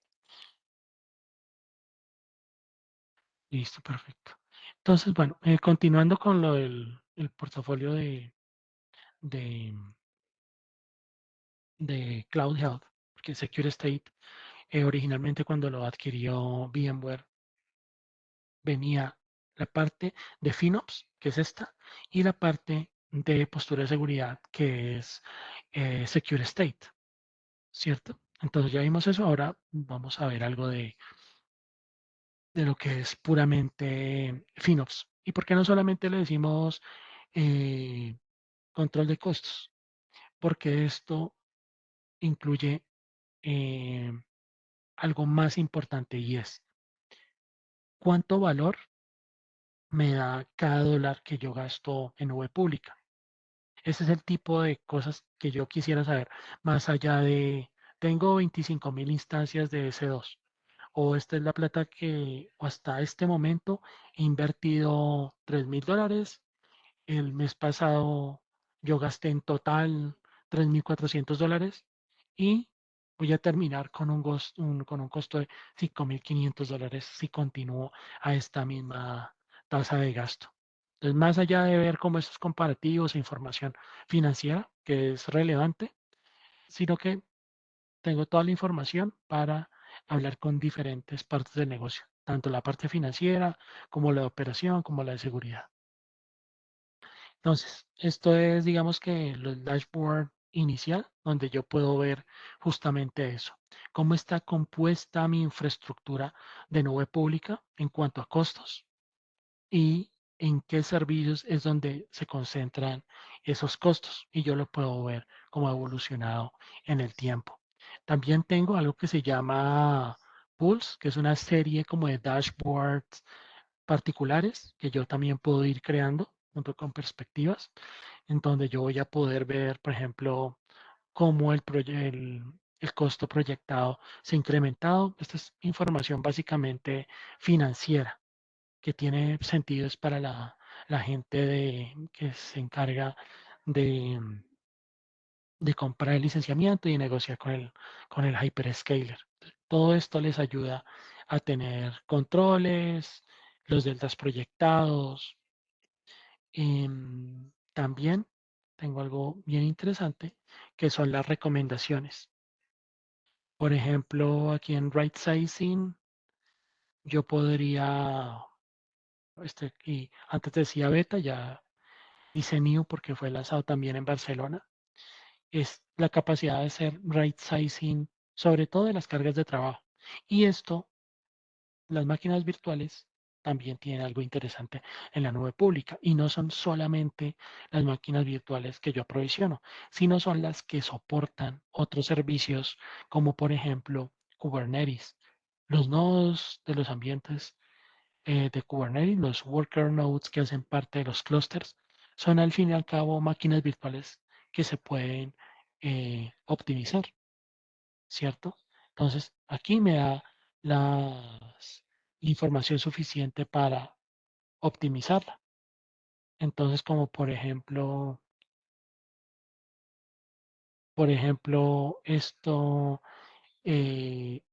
Listo, perfecto. Entonces, bueno, continuando con lo del el portafolio de, de Cloud Health, porque Secure State, originalmente cuando lo adquirió VMware, venía la parte de FinOps, que es esta, y la parte de postura de seguridad, que es Secure State, ¿cierto? Entonces ya vimos eso, ahora vamos a ver algo de lo que es puramente FinOps. ¿Y por qué no solamente le decimos eh, control de costos? Porque esto incluye eh, algo más importante y es cuánto valor me da cada dólar que yo gasto en nube pública. Ese es el tipo de cosas que yo quisiera saber, más allá de, tengo 25.000 instancias de S2, o esta es la plata que hasta este momento he invertido $3.000. El mes pasado yo gasté en total $3.400 y voy a terminar con con un costo de $5.500 si continúo a esta misma tasa de gasto. Entonces, más allá de ver cómo estos comparativos e información financiera, que es relevante, sino que tengo toda la información para hablar con diferentes partes del negocio, tanto la parte financiera como la de operación, como la de seguridad. Entonces, esto es, digamos que el dashboard inicial, donde yo puedo ver justamente eso. Cómo está compuesta mi infraestructura de nube pública en cuanto a costos y en qué servicios es donde se concentran esos costos. Y yo lo puedo ver cómo ha evolucionado en el tiempo. También tengo algo que se llama Pulse, que es una serie como de dashboards particulares que yo también puedo ir creando junto con perspectivas, en donde yo voy a poder ver, por ejemplo, cómo el costo proyectado se ha incrementado. Esta es información básicamente financiera que tiene sentido es para la gente que se encarga de, de comprar el licenciamiento y negociar con el hyperscaler. Todo esto les ayuda a tener controles, los deltas proyectados. También tengo algo bien interesante que son las recomendaciones. Por ejemplo, aquí en Right Sizing, yo podría, y antes decía beta, ya hice new porque fue lanzado también en Barcelona, es la capacidad de hacer right sizing, sobre todo de las cargas de trabajo. Y esto, las máquinas virtuales también tienen algo interesante en la nube pública y no son solamente las máquinas virtuales que yo aprovisiono, sino son las que soportan otros servicios como por ejemplo Kubernetes. Los nodos de los ambientes de Kubernetes, los worker nodes que hacen parte de los clusters, son al fin y al cabo máquinas virtuales que se pueden optimizar, ¿cierto? Entonces, aquí me da la información suficiente para optimizarla. Entonces, como por ejemplo,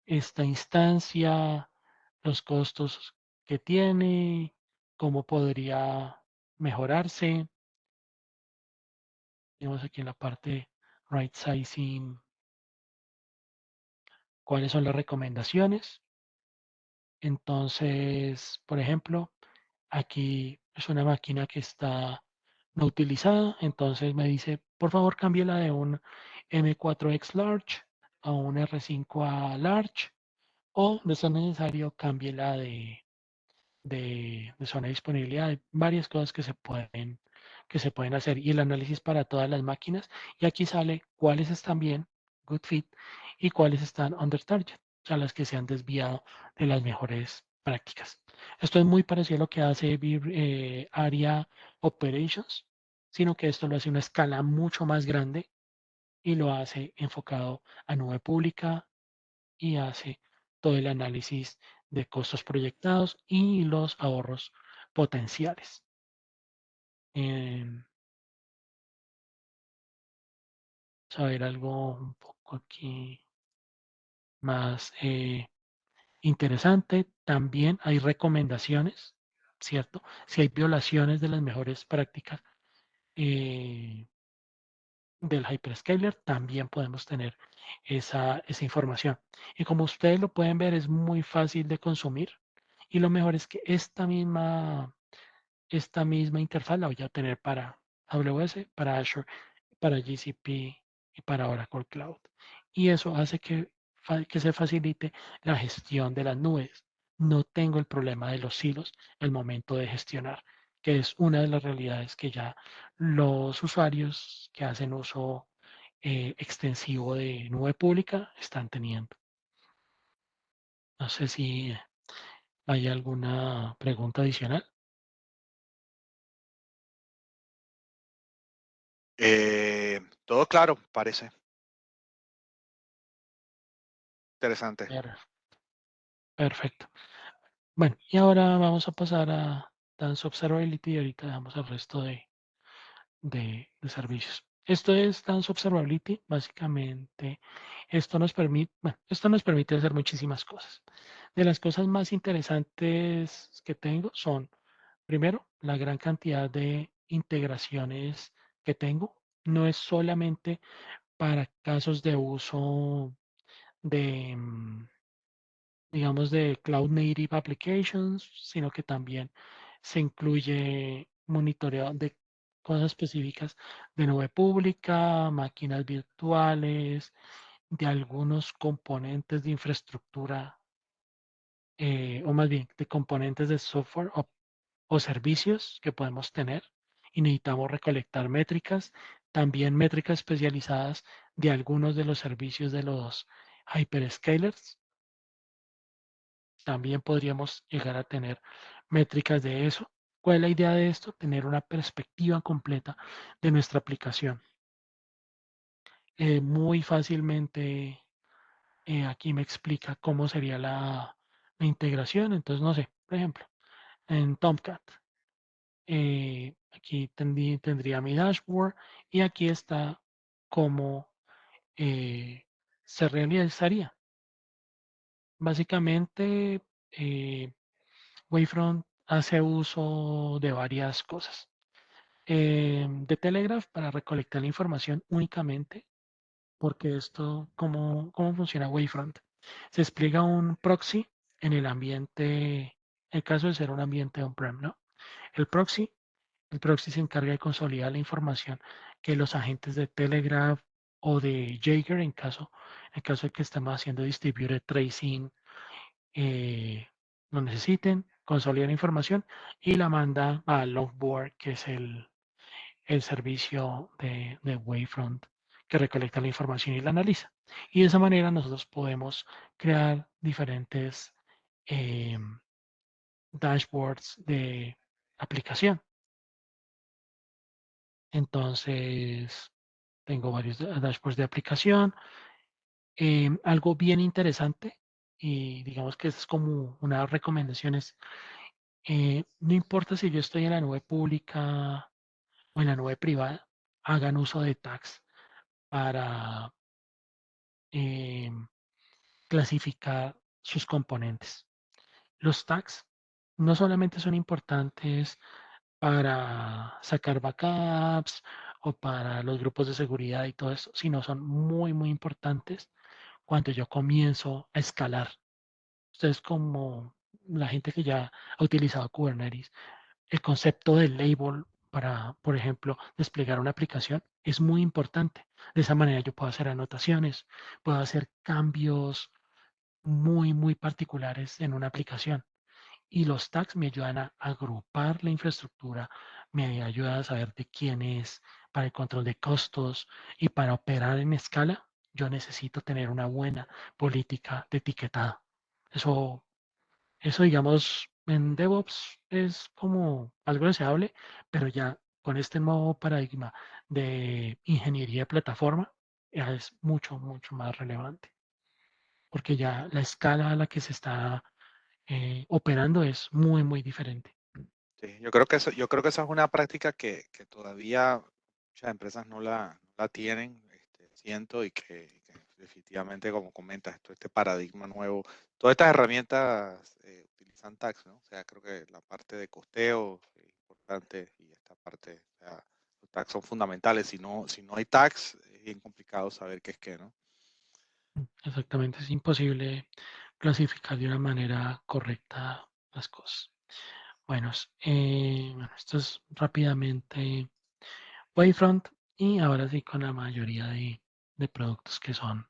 esta instancia, los costos que tiene, cómo podría mejorarse. Tenemos aquí en la parte right sizing, cuáles son las recomendaciones. Entonces, por ejemplo, aquí es una máquina que está no utilizada, entonces me dice, por favor, cámbiela de un M4X Large a un R5A Large, o de ser necesario, cámbiela de zona de disponibilidad, de varias cosas que se pueden hacer, y el análisis para todas las máquinas, y aquí sale cuáles están bien, good fit, y cuáles están under target, o sea, las que se han desviado de las mejores prácticas. Esto es muy parecido a lo que hace ARIA Operations, sino que esto lo hace a una escala mucho más grande y lo hace enfocado a nube pública, y hace todo el análisis de costos proyectados y los ahorros potenciales. Saber algo un poco aquí más interesante. También hay recomendaciones, ¿cierto? Si hay violaciones de las mejores prácticas eh, del hyperscaler, también podemos tener esa información. Y como ustedes lo pueden ver, es muy fácil de consumir. Y lo mejor es que esta misma interfaz la voy a tener para AWS, para Azure, para GCP y para Oracle Cloud. Y eso hace que se facilite la gestión de las nubes. No tengo el problema de los silos al momento de gestionar, que es una de las realidades que ya los usuarios que hacen uso extensivo de nube pública están teniendo. No sé si hay alguna pregunta adicional. Todo claro, parece. Interesante. Perfecto. Bueno, y ahora vamos a pasar a Dance Observability y ahorita dejamos el resto de servicios. Esto es Dance Observability. Básicamente, esto nos permite hacer muchísimas cosas. De las cosas más interesantes que tengo son, primero, la gran cantidad de integraciones que tengo. No es solamente para casos de uso de, digamos, de Cloud Native Applications, sino que también se incluye monitoreo de cosas específicas de nube pública, máquinas virtuales, de algunos componentes de infraestructura, o más bien de componentes de software o servicios que podemos tener, y necesitamos recolectar métricas, también métricas especializadas de algunos de los servicios de los hyperscalers. También podríamos llegar a tener métricas de eso. ¿Cuál es la idea de esto? Tener una perspectiva completa de nuestra aplicación. Muy fácilmente aquí me explica cómo sería la integración. Entonces, no sé, por ejemplo, en Tomcat, aquí tendría mi dashboard y aquí está cómo se realizaría. Básicamente, Wavefront hace uso de varias cosas. De Telegraph para recolectar la información únicamente, porque ¿cómo funciona Wavefront? Se despliega un proxy en el ambiente, el caso de ser un ambiente on-prem, ¿no? El proxy, el proxy se encarga de consolidar la información que los agentes de Telegraph o de Jaeger, en caso de que estemos haciendo distributed tracing, eh, lo necesiten, consolida la información y la manda a Logboard, que es el servicio de Wavefront que recolecta la información y la analiza. Y de esa manera nosotros podemos crear diferentes dashboards de aplicación. Entonces, tengo varios dashboards de aplicación. Algo bien interesante, y digamos que es como una recomendación, es no importa si yo estoy en la nube pública o en la nube privada, hagan uso de tags para clasificar sus componentes. Los tags no solamente son importantes para sacar backups o para los grupos de seguridad y todo eso, sino son muy, muy importantes cuando yo comienzo a escalar. Ustedes como la gente que ya ha utilizado Kubernetes, el concepto del label para, por ejemplo, desplegar una aplicación es muy importante. De esa manera yo puedo hacer anotaciones, puedo hacer cambios muy, muy particulares en una aplicación. Y los tags me ayudan a agrupar la infraestructura, me ayudan a saber de quién es, para el control de costos y para operar en escala, yo necesito tener una buena política de etiquetado. Eso, eso digamos, en DevOps es como algo deseable, pero ya con este nuevo paradigma de ingeniería de plataforma, ya es mucho, mucho más relevante, porque ya la escala a la que se está operando es muy, muy diferente. Sí, yo creo que esa es una práctica que todavía muchas empresas no la tienen, siento, y que definitivamente, como comentas, este paradigma nuevo, todas estas herramientas utilizan tags, ¿no? O sea, creo que la parte de costeo es importante y esta parte, o sea, los tags son fundamentales. Si no hay tags, es bien complicado saber qué es qué, ¿no? Exactamente, es imposible clasificar de una manera correcta las cosas. Bueno, bueno, esto es rápidamente Wavefront y ahora sí con la mayoría de productos que son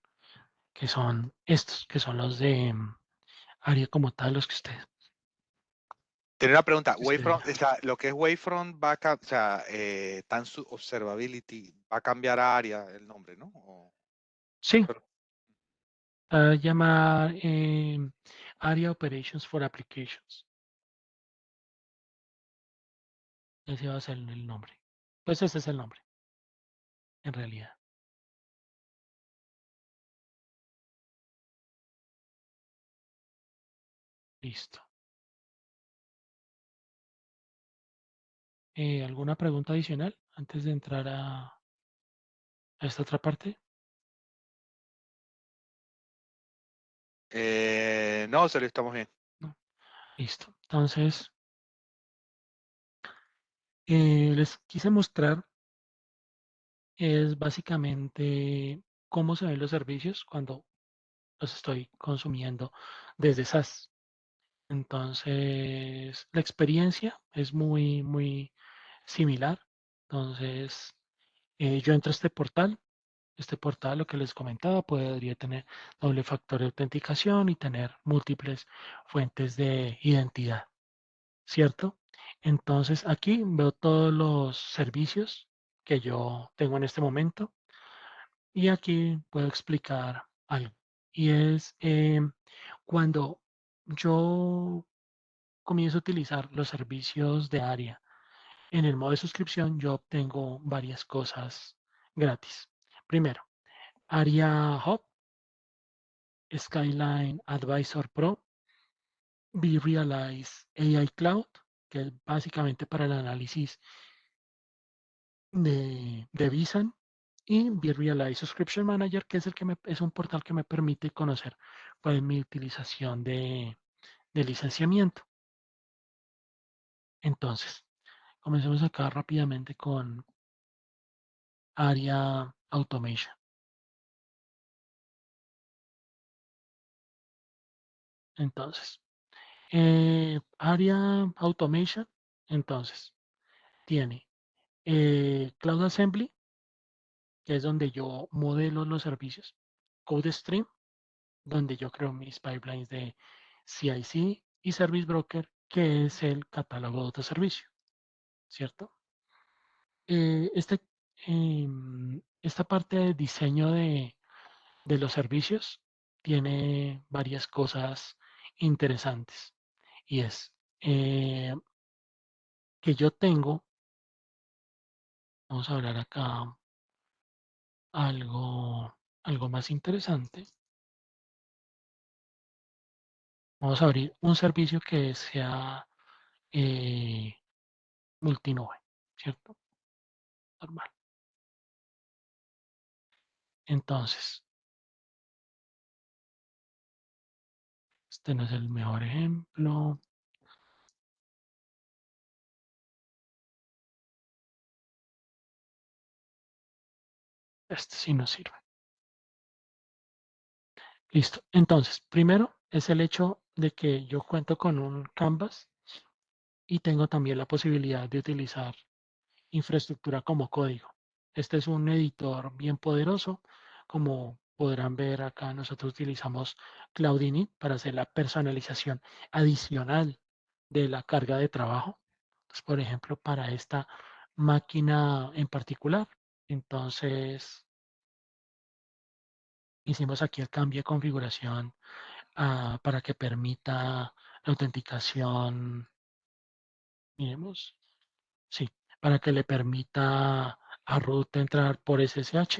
estos, que son los de área como tal, los Tenía una pregunta, que ustedes Wavefront, o sea, lo que es Wavefront va a, o sea, Tanzu Observability va a cambiar a área el nombre, ¿no? sí, Pero- a llamar Area Operations for Applications. Ese va a ser el nombre. Pues ese es el nombre, en realidad. Listo. ¿Alguna pregunta adicional antes de entrar a esta otra parte? no, serio, estamos bien. No. Listo. Entonces, les quise mostrar es básicamente cómo se ven los servicios cuando los estoy consumiendo desde SaaS. Entonces, la experiencia es muy, muy similar. Entonces, yo entro a este portal. Este portal, lo que les comentaba, podría tener doble factor de autenticación y tener múltiples fuentes de identidad, ¿cierto? Entonces, aquí veo todos los servicios que yo tengo en este momento y aquí puedo explicar algo. Y es cuando yo comienzo a utilizar los servicios de área en el modo de suscripción, yo obtengo varias cosas gratis. Primero, Aria Hub, Skyline Advisor Pro, vRealize AI Cloud, que es básicamente para el análisis de Visan, y vRealize Subscription Manager, que es es un portal que me permite conocer cuál es mi utilización de licenciamiento. Entonces, comencemos acá rápidamente con Aria Automation. Entonces, Aria Automation, entonces, tiene Cloud Assembly, que es donde yo modelo los servicios, CodeStream, donde yo creo mis pipelines de CI/CD y Service Broker, que es el catálogo de autoservicio, ¿cierto? Este esta parte de diseño de los servicios tiene varias cosas interesantes. Y es que yo tengo, vamos a hablar acá algo más interesante. Vamos a abrir un servicio que sea multinube, ¿cierto? Normal. Entonces, este no es el mejor ejemplo. Este sí nos sirve. Listo. Entonces, primero es el hecho de que yo cuento con un Canvas y tengo también la posibilidad de utilizar infraestructura como código. Este es un editor bien poderoso. Como podrán ver acá, nosotros utilizamos Cloud Init para hacer la personalización adicional de la carga de trabajo. Entonces, por ejemplo, para esta máquina en particular, entonces hicimos aquí el cambio de configuración para que permita la autenticación, miremos, sí, para que le permita a root entrar por SSH.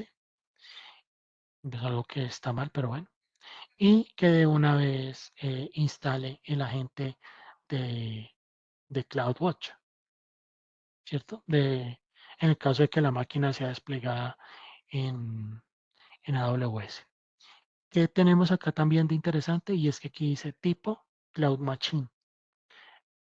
Es algo que está mal, pero bueno. Y que de una vez instale el agente de, CloudWatch, ¿cierto? En el caso de que la máquina sea desplegada en AWS. ¿Qué tenemos acá también de interesante? Y es que aquí dice tipo Cloud Machine.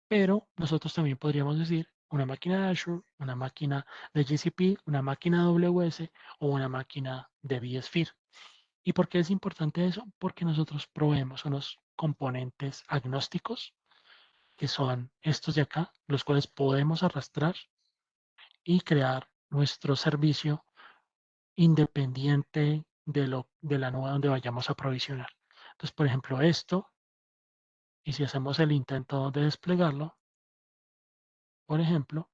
Pero nosotros también podríamos decir una máquina de Azure, una máquina de GCP, una máquina de AWS o una máquina de vSphere. ¿Y por qué es importante eso? Porque nosotros proveemos unos componentes agnósticos, que son estos de acá, los cuales podemos arrastrar y crear nuestro servicio independiente de la nube donde vayamos a provisionar. Entonces, por ejemplo, esto, y si hacemos el intento de desplegarlo, por ejemplo,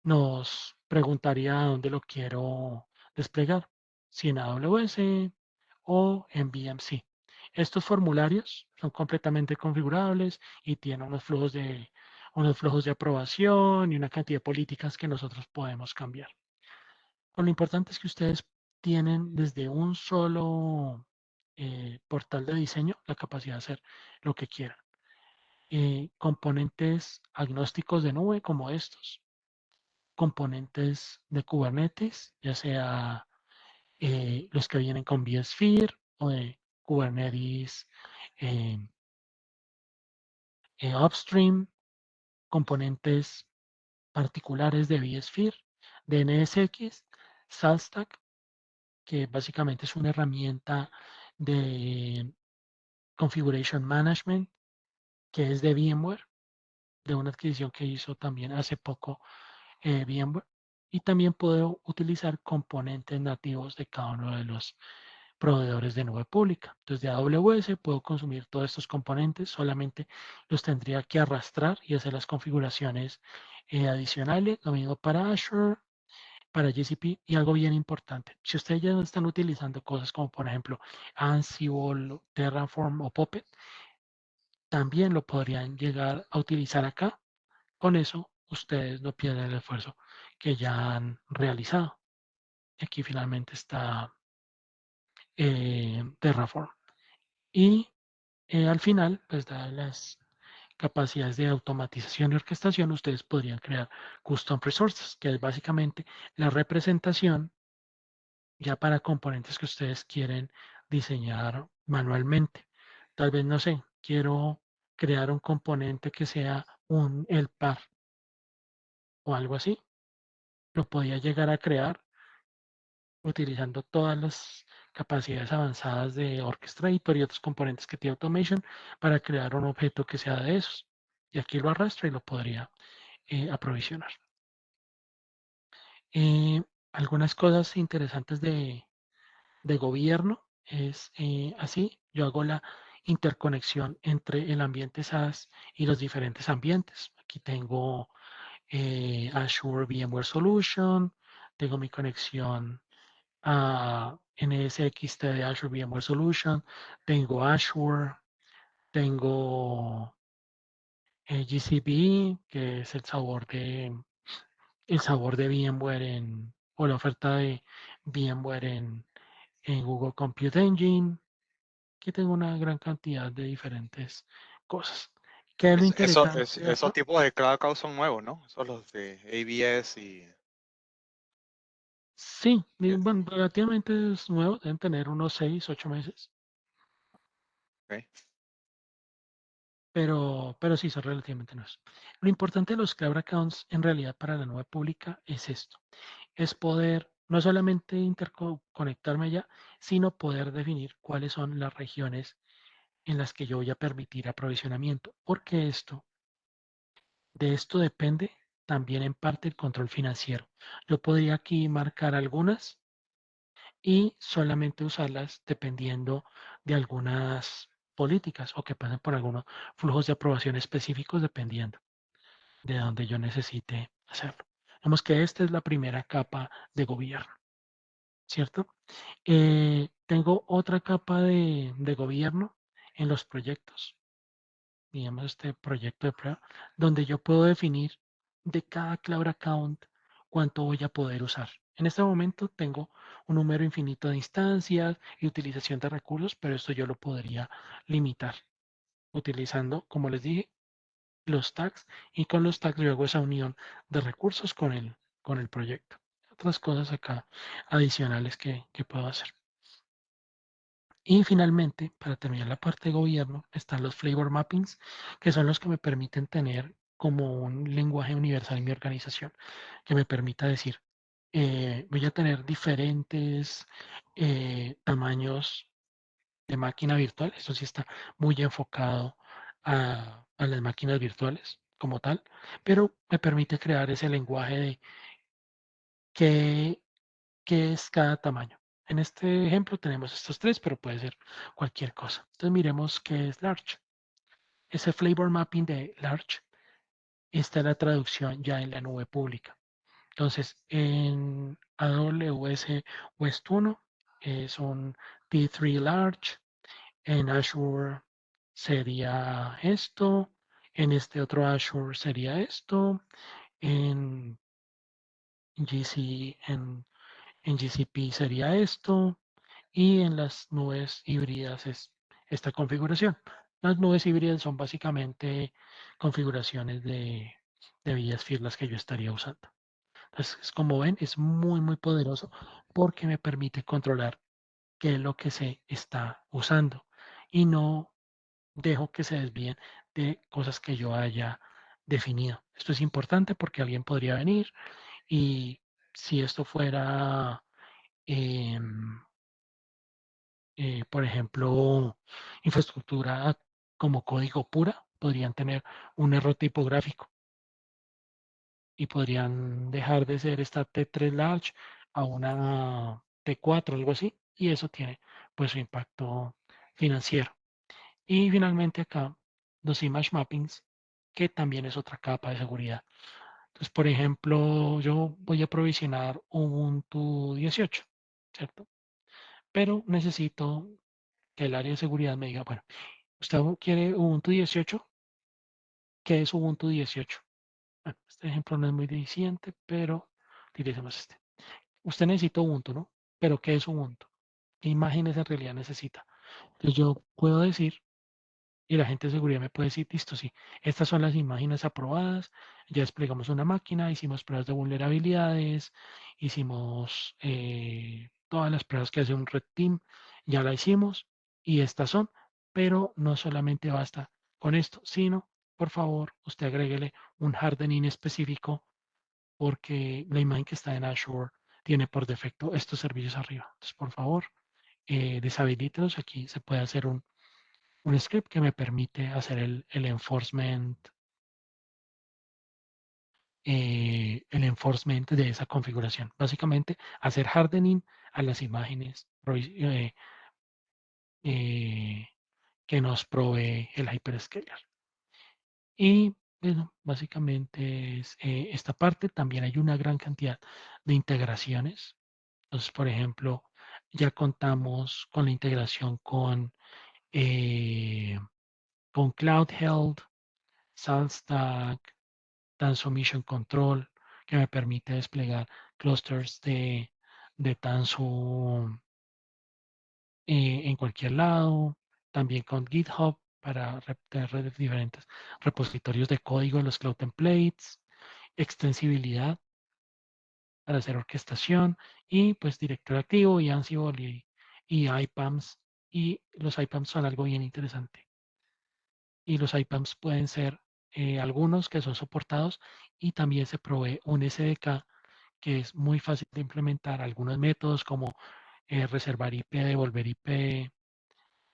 nos preguntaría dónde lo quiero desplegar, si en AWS o en VMC. Estos formularios son completamente configurables y tienen unos flujos de aprobación y una cantidad de políticas que nosotros podemos cambiar. Pero lo importante es que ustedes tienen desde un solo portal de diseño la capacidad de hacer lo que quieran. Componentes agnósticos de nube como estos, componentes de Kubernetes, ya sea los que vienen con vSphere o de Kubernetes eh, Upstream, componentes particulares de vSphere, de NSX, SaltStack, que básicamente es una herramienta de Configuration Management, que es de VMware, de una adquisición que hizo también hace poco VMware. Y también puedo utilizar componentes nativos de cada uno de los proveedores de nube pública. Entonces, de AWS puedo consumir todos estos componentes, solamente los tendría que arrastrar y hacer las configuraciones adicionales. Lo mismo para Azure, para GCP y algo bien importante. Si ustedes ya no están utilizando cosas como, por ejemplo, Ansible, Terraform o Puppet, también lo podrían llegar a utilizar acá. Con eso, ustedes no pierden el esfuerzo que ya han realizado. Aquí finalmente está Terraform. Y al final, pues dadas las capacidades de automatización y orquestación, ustedes podrían crear custom resources, que es básicamente la representación ya para componentes que ustedes quieren diseñar manualmente. Tal vez, no sé, quiero crear un componente que sea el par o algo así. Lo podía llegar a crear utilizando todas las capacidades avanzadas de Orchestrator y otros componentes que tiene Automation para crear un objeto que sea de esos. Y aquí lo arrastra y lo podría aprovisionar. Algunas cosas interesantes de gobierno es así. Yo hago la interconexión entre el ambiente SaaS y los diferentes ambientes. Aquí tengo Azure VMware Solution, tengo mi conexión a NSXT de Azure VMware Solution, tengo Azure, tengo GCP, que es el sabor de VMware o la oferta de VMware en Google Compute Engine, que tengo una gran cantidad de diferentes cosas. ¿Qué es lo interesante de Esos acá? tipos de cloud son nuevos, ¿no? Esos los de ABS y... Sí, bueno, relativamente es nuevo, deben tener unos 6, 8 meses, Okay. pero sí son relativamente nuevos. Lo importante de los Cloud Accounts en realidad para la nube pública es esto, es poder no solamente interconectarme ya, sino poder definir cuáles son las regiones en las que yo voy a permitir aprovisionamiento, porque de esto depende también en parte el control financiero. Yo podría aquí marcar algunas y solamente usarlas dependiendo de algunas políticas o que pasen por algunos flujos de aprobación específicos dependiendo de donde yo necesite hacerlo. Vemos que esta es la primera capa de gobierno, ¿cierto? Tengo otra capa de gobierno en los proyectos, digamos este proyecto de prueba, donde yo puedo definir de cada Cloud Account cuánto voy a poder usar. En este momento tengo un número infinito de instancias y utilización de recursos, pero esto yo lo podría limitar utilizando, como les dije, los tags y con los tags yo hago esa unión de recursos con el proyecto. Otras cosas acá adicionales que puedo hacer. Y finalmente, para terminar la parte de gobierno, están los flavor mappings, que son los que me permiten tener como un lenguaje universal en mi organización, que me permita decir, voy a tener diferentes tamaños de máquina virtual. Eso sí está muy enfocado a las máquinas virtuales como tal, pero me permite crear ese lenguaje de qué, qué es cada tamaño. En este ejemplo tenemos estos tres, pero puede ser cualquier cosa. Entonces miremos qué es large. Ese flavor mapping de large está la traducción ya en la nube pública. Entonces en AWS West 1 es un T3 large, en Azure sería esto, en este otro Azure sería esto, en en GCP sería esto, y en las nubes híbridas es esta configuración. Las nubes híbridas son básicamente configuraciones de vSphere las que yo estaría usando. Entonces, como ven, es muy poderoso porque me permite controlar qué es lo que se está usando y no dejo que se desvíen de cosas que yo haya definido. Esto es importante porque alguien podría venir y si esto fuera em, por ejemplo, infraestructura como código pura, podrían tener un error tipográfico y podrían dejar de ser esta T3 large a una T4, algo así, y eso tiene pues su impacto financiero. Y finalmente acá los image mappings, que también es otra capa de seguridad. Entonces, por ejemplo, yo voy a provisionar Ubuntu 18, ¿cierto? Pero necesito que el área de seguridad me diga, bueno, ¿usted quiere Ubuntu 18? ¿Qué es Ubuntu 18? Bueno, este ejemplo no es muy diciente, pero utilicemos este. Usted necesita Ubuntu, ¿no? Pero ¿qué es Ubuntu? ¿Qué imágenes en realidad necesita? Entonces yo puedo decir, y la gente de seguridad me puede decir, listo, sí, estas son las imágenes aprobadas, ya desplegamos una máquina, hicimos pruebas de vulnerabilidades, hicimos todas las pruebas que hace un Red Team, ya la hicimos, y estas son, pero no solamente basta con esto, sino, por favor, usted agréguele un hardening específico, porque la imagen que está en Azure tiene por defecto estos servicios arriba. Entonces, por favor, deshabilítelos, aquí se puede hacer un script que me permite hacer el enforcement de esa configuración. Básicamente, hacer hardening a las imágenes eh, que nos provee el hyperscaler. Y Bueno, básicamente es esta parte. También hay una gran cantidad de integraciones. Entonces, por ejemplo, ya contamos con la integración eh, con Cloud Health, SaltStack, Transformation Control, que me permite desplegar clusters de Tanzu en cualquier lado. También con GitHub para tener diferentes repositorios de código de los Cloud Templates, extensibilidad para hacer orquestación y pues directorio activo y Ansible y IPAMS. Y los IPAMS son algo bien interesante. Y los IPAMS pueden ser algunos que son soportados y también se provee un SDK que es muy fácil de implementar algunos métodos como reservar IP, devolver IP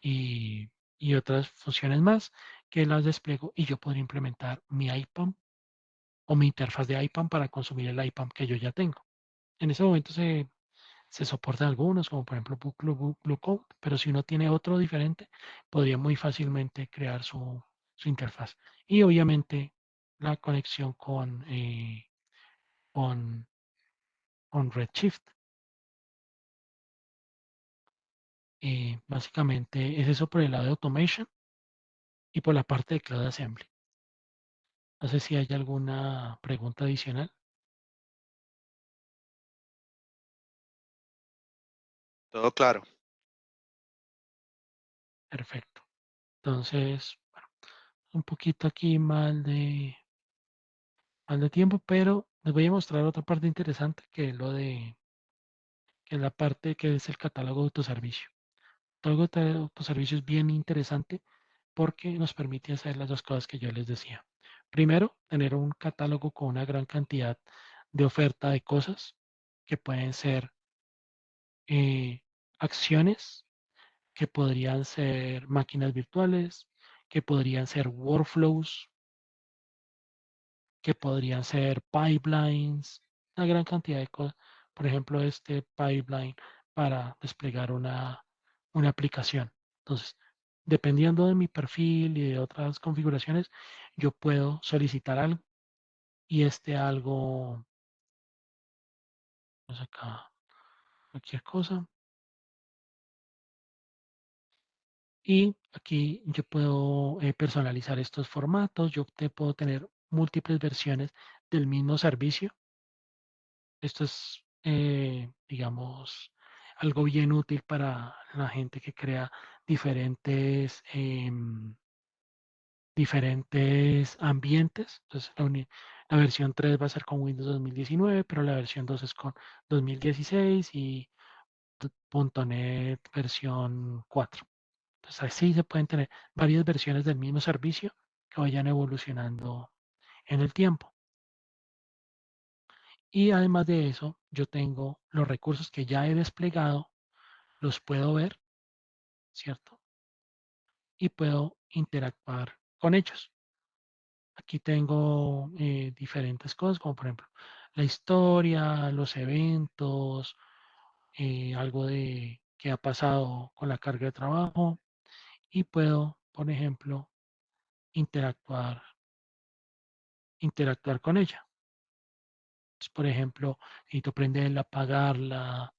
y otras funciones más que las despliego y yo podría implementar mi IPAM o mi interfaz de IPAM para consumir el IPAM que yo ya tengo. En ese momento se soportan algunos, como por ejemplo Blue Code, pero si uno tiene otro diferente, podría muy fácilmente crear su interfaz. Y obviamente la conexión con, con Redshift. Básicamente es eso por el lado de automation y por la parte de Cloud Assembly. No sé si hay alguna pregunta adicional. Todo claro. Perfecto. Entonces, bueno, un poquito aquí mal de tiempo, pero les voy a mostrar otra parte interesante que es que es la parte que es el catálogo de autoservicio. El catálogo de autoservicio es bien interesante porque nos permite hacer las dos cosas que yo les decía. Primero, tener un catálogo con una gran cantidad de oferta de cosas que pueden ser eh, acciones, que podrían ser máquinas virtuales, que podrían ser workflows, que podrían ser pipelines, una gran cantidad de cosas. Por ejemplo, este pipeline para desplegar una aplicación. Entonces, dependiendo de mi perfil y de otras configuraciones, yo puedo solicitar algo y este algo, pues acá, cualquier cosa. Y aquí yo puedo personalizar estos formatos. Yo te puedo tener múltiples versiones del mismo servicio. Esto es, digamos, algo bien útil para la gente que crea diferentes ambientes. Entonces, la versión 3 va a ser con Windows 2019, pero la versión 2 es con 2016 y .NET versión 4. Entonces, así se pueden tener varias versiones del mismo servicio que vayan evolucionando en el tiempo. Y además de eso, yo tengo los recursos que ya he desplegado, los puedo ver, ¿cierto? Y puedo interactuar con ellos. Aquí tengo diferentes cosas, como por ejemplo la historia, los eventos, algo de qué ha pasado con la carga de trabajo y puedo, por ejemplo, interactuar con ella. Entonces, por ejemplo, necesito prenderla, apagarla,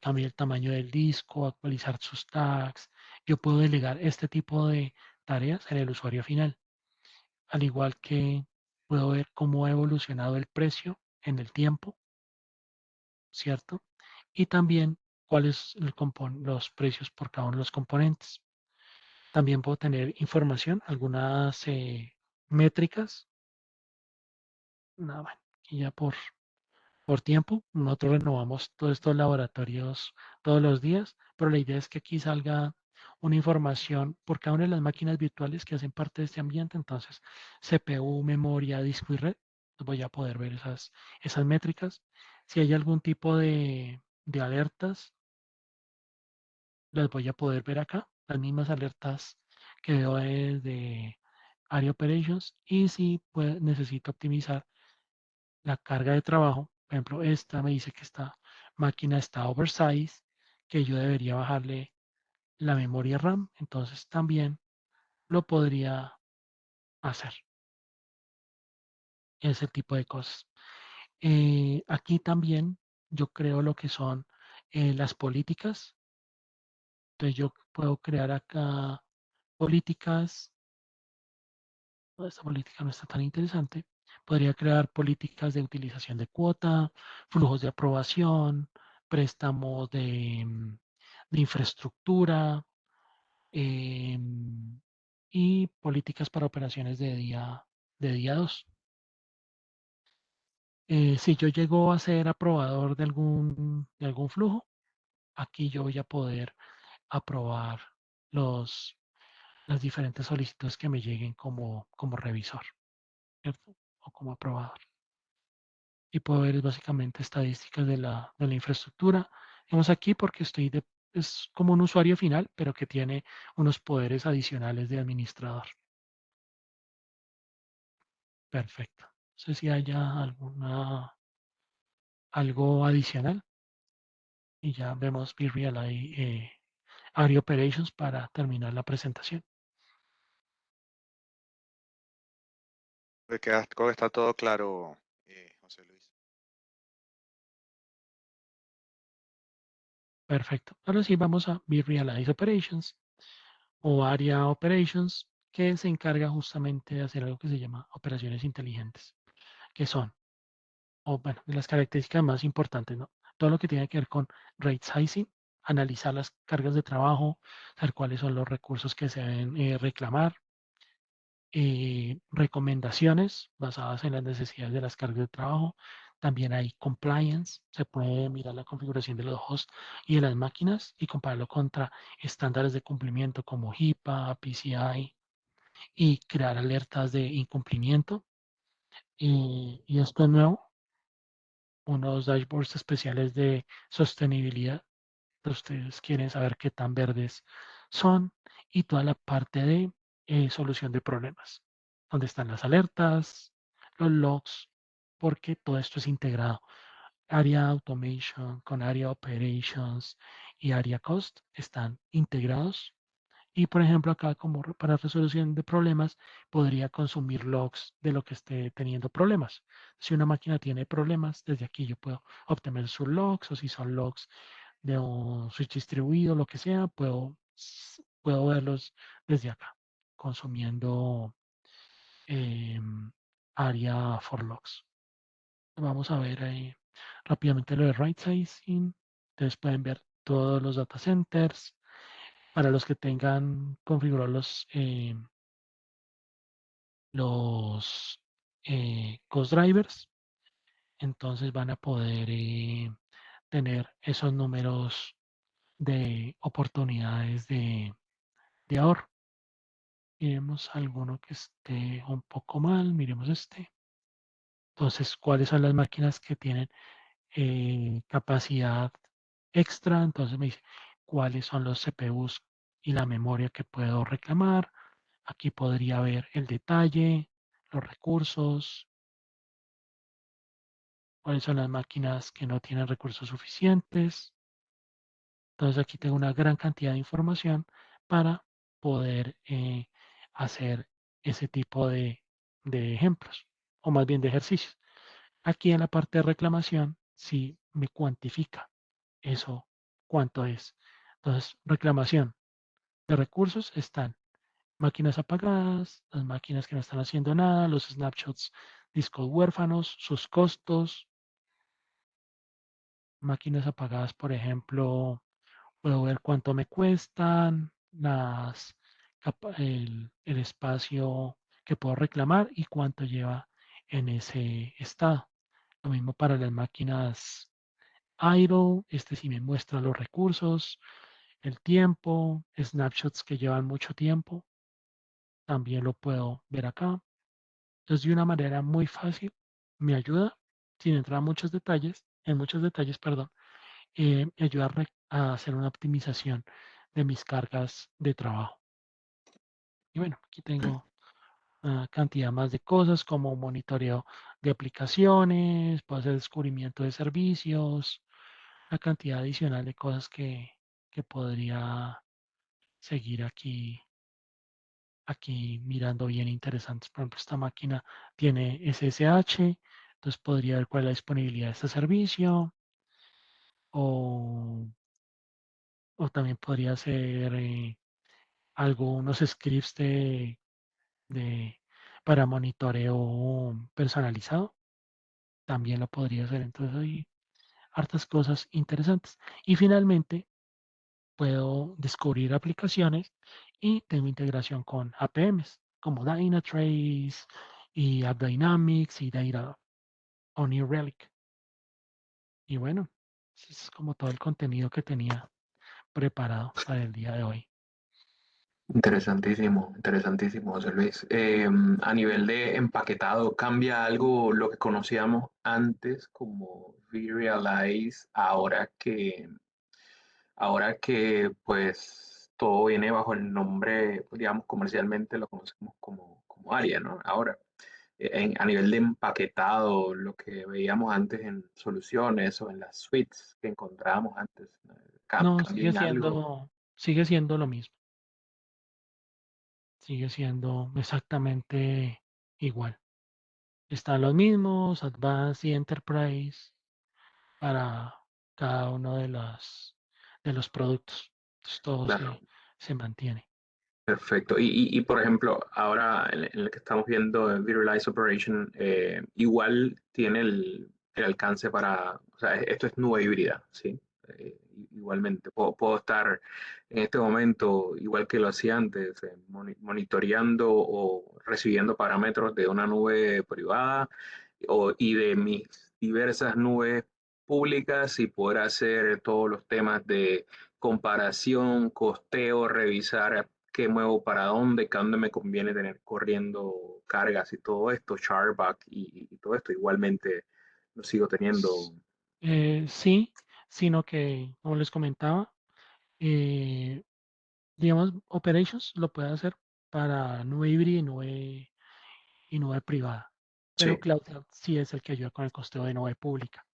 cambiar el tamaño del disco, actualizar sus tags. Yo puedo delegar este tipo de tareas en el usuario final, al igual que puedo ver cómo ha evolucionado el precio en el tiempo, ¿cierto? Y también cuáles los precios por cada uno de los componentes. También puedo tener información, algunas métricas. Nada, bueno, y ya por tiempo. Nosotros renovamos todos estos laboratorios todos los días, pero la idea es que aquí salga una información por cada una de las máquinas virtuales que hacen parte de este ambiente. Entonces, CPU, memoria, disco y red, voy a poder ver esas métricas. Si hay algún tipo de alertas, las voy a poder ver acá, las mismas alertas que veo desde Area Operations. Y si pues, necesito optimizar la carga de trabajo, por ejemplo, esta me dice que esta máquina está oversize, que yo debería bajarle la memoria RAM, entonces también lo podría hacer. ese tipo de cosas. Aquí también yo creo lo que son las políticas. Entonces yo puedo crear acá políticas. Esta política no está tan interesante. Podría crear políticas de utilización de cuota, flujos de aprobación, préstamos de infraestructura, y políticas para operaciones de día 2. Si yo llego a ser aprobador de algún flujo, aquí yo voy a poder aprobar los, las diferentes solicitudes que me lleguen como revisor, ¿cierto? O como aprobador. Y puedo ver básicamente estadísticas de la infraestructura. Vemos aquí porque es como un usuario final, pero que tiene unos poderes adicionales de administrador. Perfecto. No sé si haya algo adicional y ya vemos BeReal ARI Operations para terminar la presentación. Creo que está todo claro, José Luis. Perfecto. Ahora sí vamos a BeRealize Operations o ARIA Operations, que se encarga justamente de hacer algo que se llama operaciones inteligentes, que son, o bueno, de las características más importantes, ¿no? Todo lo que tiene que ver con rate sizing, analizar las cargas de trabajo, saber cuáles son los recursos que se deben reclamar, recomendaciones basadas en las necesidades de las cargas de trabajo. También hay compliance, se puede mirar la configuración de los hosts y de las máquinas y compararlo contra estándares de cumplimiento como HIPAA, PCI y crear alertas de incumplimiento. Y esto es nuevo, unos dashboards especiales de sostenibilidad. Ustedes quieren saber qué tan verdes son y toda la parte de solución de problemas, donde están las alertas, los logs, porque todo esto es integrado. Area Automation con Area Operations y Area Cost están integrados. Y por ejemplo, acá como para resolución de problemas, podría consumir logs de lo que esté teniendo problemas. Si una máquina tiene problemas, desde aquí yo puedo obtener sus logs o si son logs de un switch distribuido, lo que sea, puedo verlos desde acá, consumiendo área for logs. Vamos a ver ahí rápidamente lo de right sizing. Ustedes pueden ver todos los data centers. Para los que tengan configurados los cost drivers, entonces van a poder tener esos números de oportunidades de ahorro. Miremos alguno que esté un poco mal, miremos este. Entonces, ¿cuáles son las máquinas que tienen capacidad extra? Entonces me dice cuáles son los CPUs y la memoria que puedo reclamar. Aquí podría ver el detalle, los recursos, cuáles son las máquinas que no tienen recursos suficientes. Entonces aquí tengo una gran cantidad de información para poder hacer ese tipo de ejemplos, o más bien de ejercicios. Aquí en la parte de reclamación, sí me cuantifica eso, cuánto es. Entonces, reclamación de recursos están máquinas apagadas, las máquinas que no están haciendo nada, los snapshots, discos huérfanos, sus costos, máquinas apagadas, por ejemplo, puedo ver cuánto me cuestan, el espacio que puedo reclamar y cuánto lleva en ese estado. Lo mismo para las máquinas idle, este sí me muestra los recursos, el tiempo, snapshots que llevan mucho tiempo, también lo puedo ver acá. Entonces, de una manera muy fácil, me ayuda, sin entrar en muchos detalles, perdón, me ayuda a hacer una optimización de mis cargas de trabajo. Y bueno, aquí tengo una cantidad más de cosas como monitoreo de aplicaciones, puedo hacer descubrimiento de servicios, una cantidad adicional de cosas que podría seguir aquí aquí mirando bien interesantes. Por ejemplo, esta máquina tiene SSH, entonces podría ver cuál es la disponibilidad de este servicio, o, o también podría ser algunos scripts de, para monitoreo personalizado, también lo podría hacer. Entonces hay hartas cosas interesantes. Y finalmente, puedo descubrir aplicaciones y tengo integración con APMs como Dynatrace y AppDynamics y Data o New Relic. Y bueno, ese es como todo el contenido que tenía preparado para el día de hoy. Interesantísimo, interesantísimo, José Luis. A nivel de empaquetado, ¿cambia algo lo que conocíamos antes como vRealize ahora que pues todo viene bajo el nombre, pues, digamos, comercialmente lo conocemos como ARIA, ¿no? Ahora, a nivel de empaquetado, lo que veíamos antes en soluciones o en las suites que encontrábamos antes, No, ¿cambia en algo? sigue siendo lo mismo, sigue siendo exactamente igual. Están los mismos, Advanced y Enterprise, para cada uno de los productos. Entonces, todo Claro. se mantiene. Perfecto. Por ejemplo, ahora en el que estamos viendo el Virtualized Operation, igual tiene el alcance para, o sea, esto es nube híbrida, ¿sí? Igualmente, puedo estar en este momento, igual que lo hacía antes, monitoreando o recibiendo parámetros de una nube privada y de mis diversas nubes públicas y poder hacer todos los temas de comparación, costeo, revisar qué muevo para dónde me conviene tener corriendo cargas y todo esto, charback y todo esto. Igualmente lo sigo teniendo. Sí, sino que, como les comentaba, eh, digamos, Operations lo puede hacer para nube híbrida y nube privada, pero Sí, CloudHealth sí es el que ayuda con el costeo de nube pública,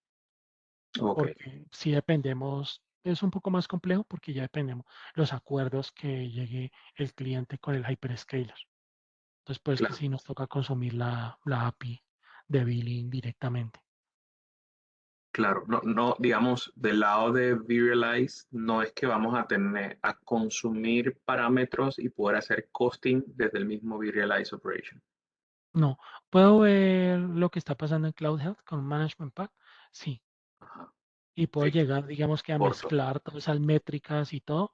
ok, porque si dependemos, es un poco más complejo porque ya dependemos los acuerdos que llegue el cliente con el hyperscaler. Entonces, pues que claro, sí nos toca consumir la API de billing directamente. claro. No, no, digamos, del lado de Visualize, no es que vamos a tener a consumir parámetros y poder hacer costing desde el mismo Visualize Operation. No, ¿puedo ver lo que está pasando en Cloud Health con Management Pack? Sí, Ajá, y puedo sí, llegar, digamos que a corto. mezclar todas esas métricas y todo,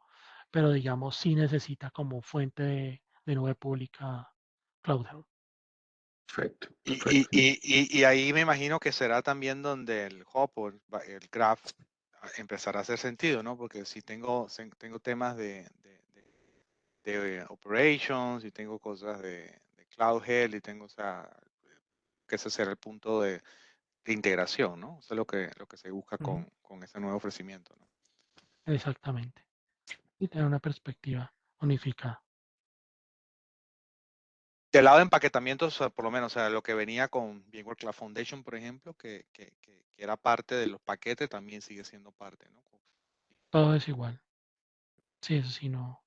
pero digamos sí necesita como fuente de nube pública Cloud Health. Perfecto, Y, perfecto. y ahí me imagino que será también donde el hop o el graph empezará a hacer sentido, ¿no? Porque si tengo temas de operations y tengo cosas de Cloud Health y tengo, o sea, que ese será el punto de integración, ¿no? Eso es lo que se busca Ujú, con ese nuevo ofrecimiento, ¿no? exactamente. Y tener una perspectiva unificada. Del lado de empaquetamiento, o sea, por lo menos, o sea, lo que venía con VMware Cloud Foundation, por ejemplo, que era parte de los paquetes, también sigue siendo parte, ¿no? Todo es igual. Sí, eso sí no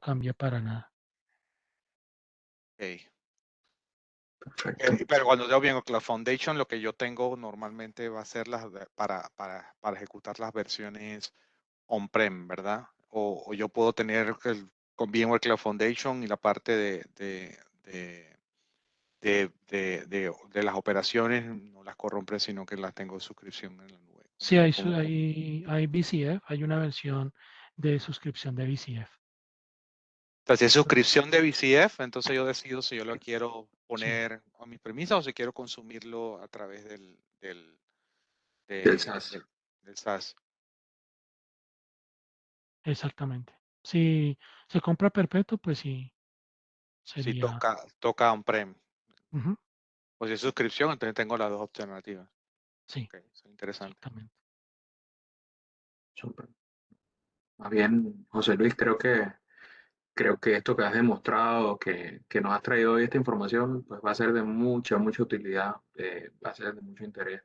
cambia para nada. Ok. Perfecto. Pero cuando digo VMware Cloud Foundation, lo que yo tengo normalmente va a ser para ejecutar las versiones on-prem, ¿verdad? O yo puedo tener con VMware Cloud Foundation y la parte de las operaciones, no las corro on-prem, sino que las tengo en suscripción en la nube. Sí, hay VCF, hay una versión de suscripción de VCF. Entonces, si es Entonces, suscripción de VCF, entonces yo decido si yo lo quiero sí, poner a mis premisas o si quiero consumirlo a través Del SaaS. del SaaS. exactamente. Si se compra perpetuo, pues sí, Si sería, toca on-prem. ujú, O si es suscripción, entonces tengo las dos alternativas. sí, Ok, eso es interesante. exactamente. Súper. Más bien, José Luis, creo que esto que has demostrado, que nos has traído hoy esta información, pues va a ser de mucha utilidad, va a ser de mucho interés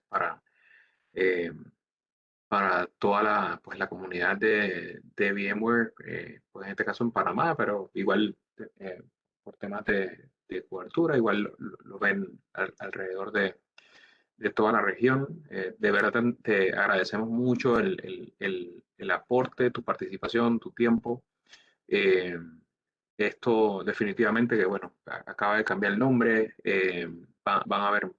eh, para toda la comunidad de VMware, pues en este caso en Panamá, pero igual temas de cobertura. Igual lo ven alrededor de toda la región. De verdad te agradecemos mucho el aporte, tu participación, tu tiempo. Esto definitivamente que, bueno, acaba de cambiar el nombre, van a ver,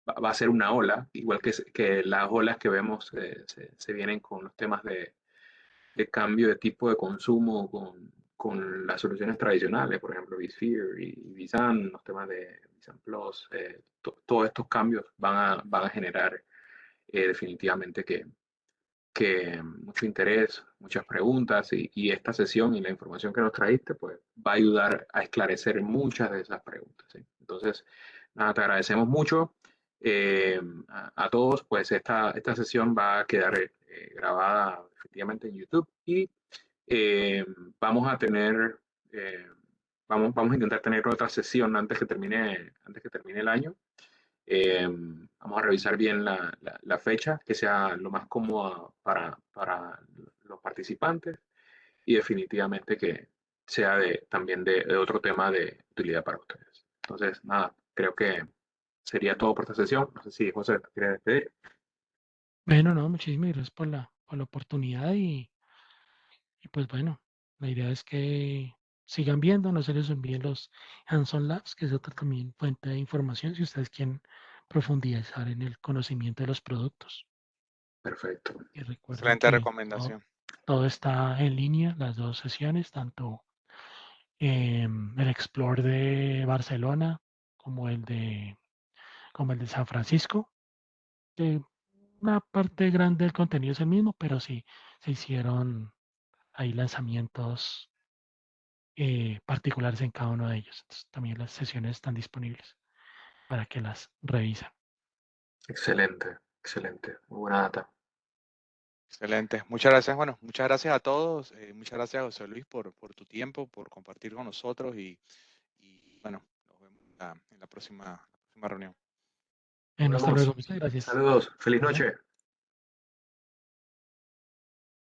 va a ser una ola, igual que las olas que vemos se vienen con los temas de cambio de tipo de consumo con las soluciones tradicionales, por ejemplo, vSphere y vSAN, los temas de vSAN Plus, todos estos cambios van a generar definitivamente que mucho interés, muchas preguntas y esta sesión y la información que nos traíste pues va a ayudar a esclarecer muchas de esas preguntas, ¿sí? Entonces, nada, te agradecemos mucho a todos, pues esta sesión va a quedar grabada efectivamente en YouTube y eh, vamos a tener, eh, vamos a intentar tener otra sesión antes que termine el año. Vamos a revisar bien la fecha, que sea lo más cómoda para los participantes y definitivamente que sea también de otro tema de utilidad para ustedes. Entonces, nada, creo que sería todo por esta sesión. No sé si José te quiere despedir. Bueno, no, muchísimas gracias por la oportunidad y pues bueno, la idea es que sigan viendo, no se les olviden los Hands-on Labs, que es otra también fuente de información si ustedes quieren profundizar en el conocimiento de los productos. Perfecto. Y recuerden Excelente que recomendación. todo está en línea, las dos sesiones, tanto el Explore de Barcelona como como el de San Francisco. Que una parte grande del contenido es el mismo, pero sí se hicieron ahí lanzamientos particulares en cada uno de ellos. Entonces, también las sesiones están disponibles para que las revisen. Excelente, excelente. Muy buena data. Excelente. Muchas gracias. Bueno, muchas gracias a todos. Muchas gracias, José Luis, por tu tiempo, por compartir con nosotros y bueno, nos vemos en la próxima reunión. Hasta Nos luego. vemos. Muchas gracias. Saludos. Feliz Bye. noche.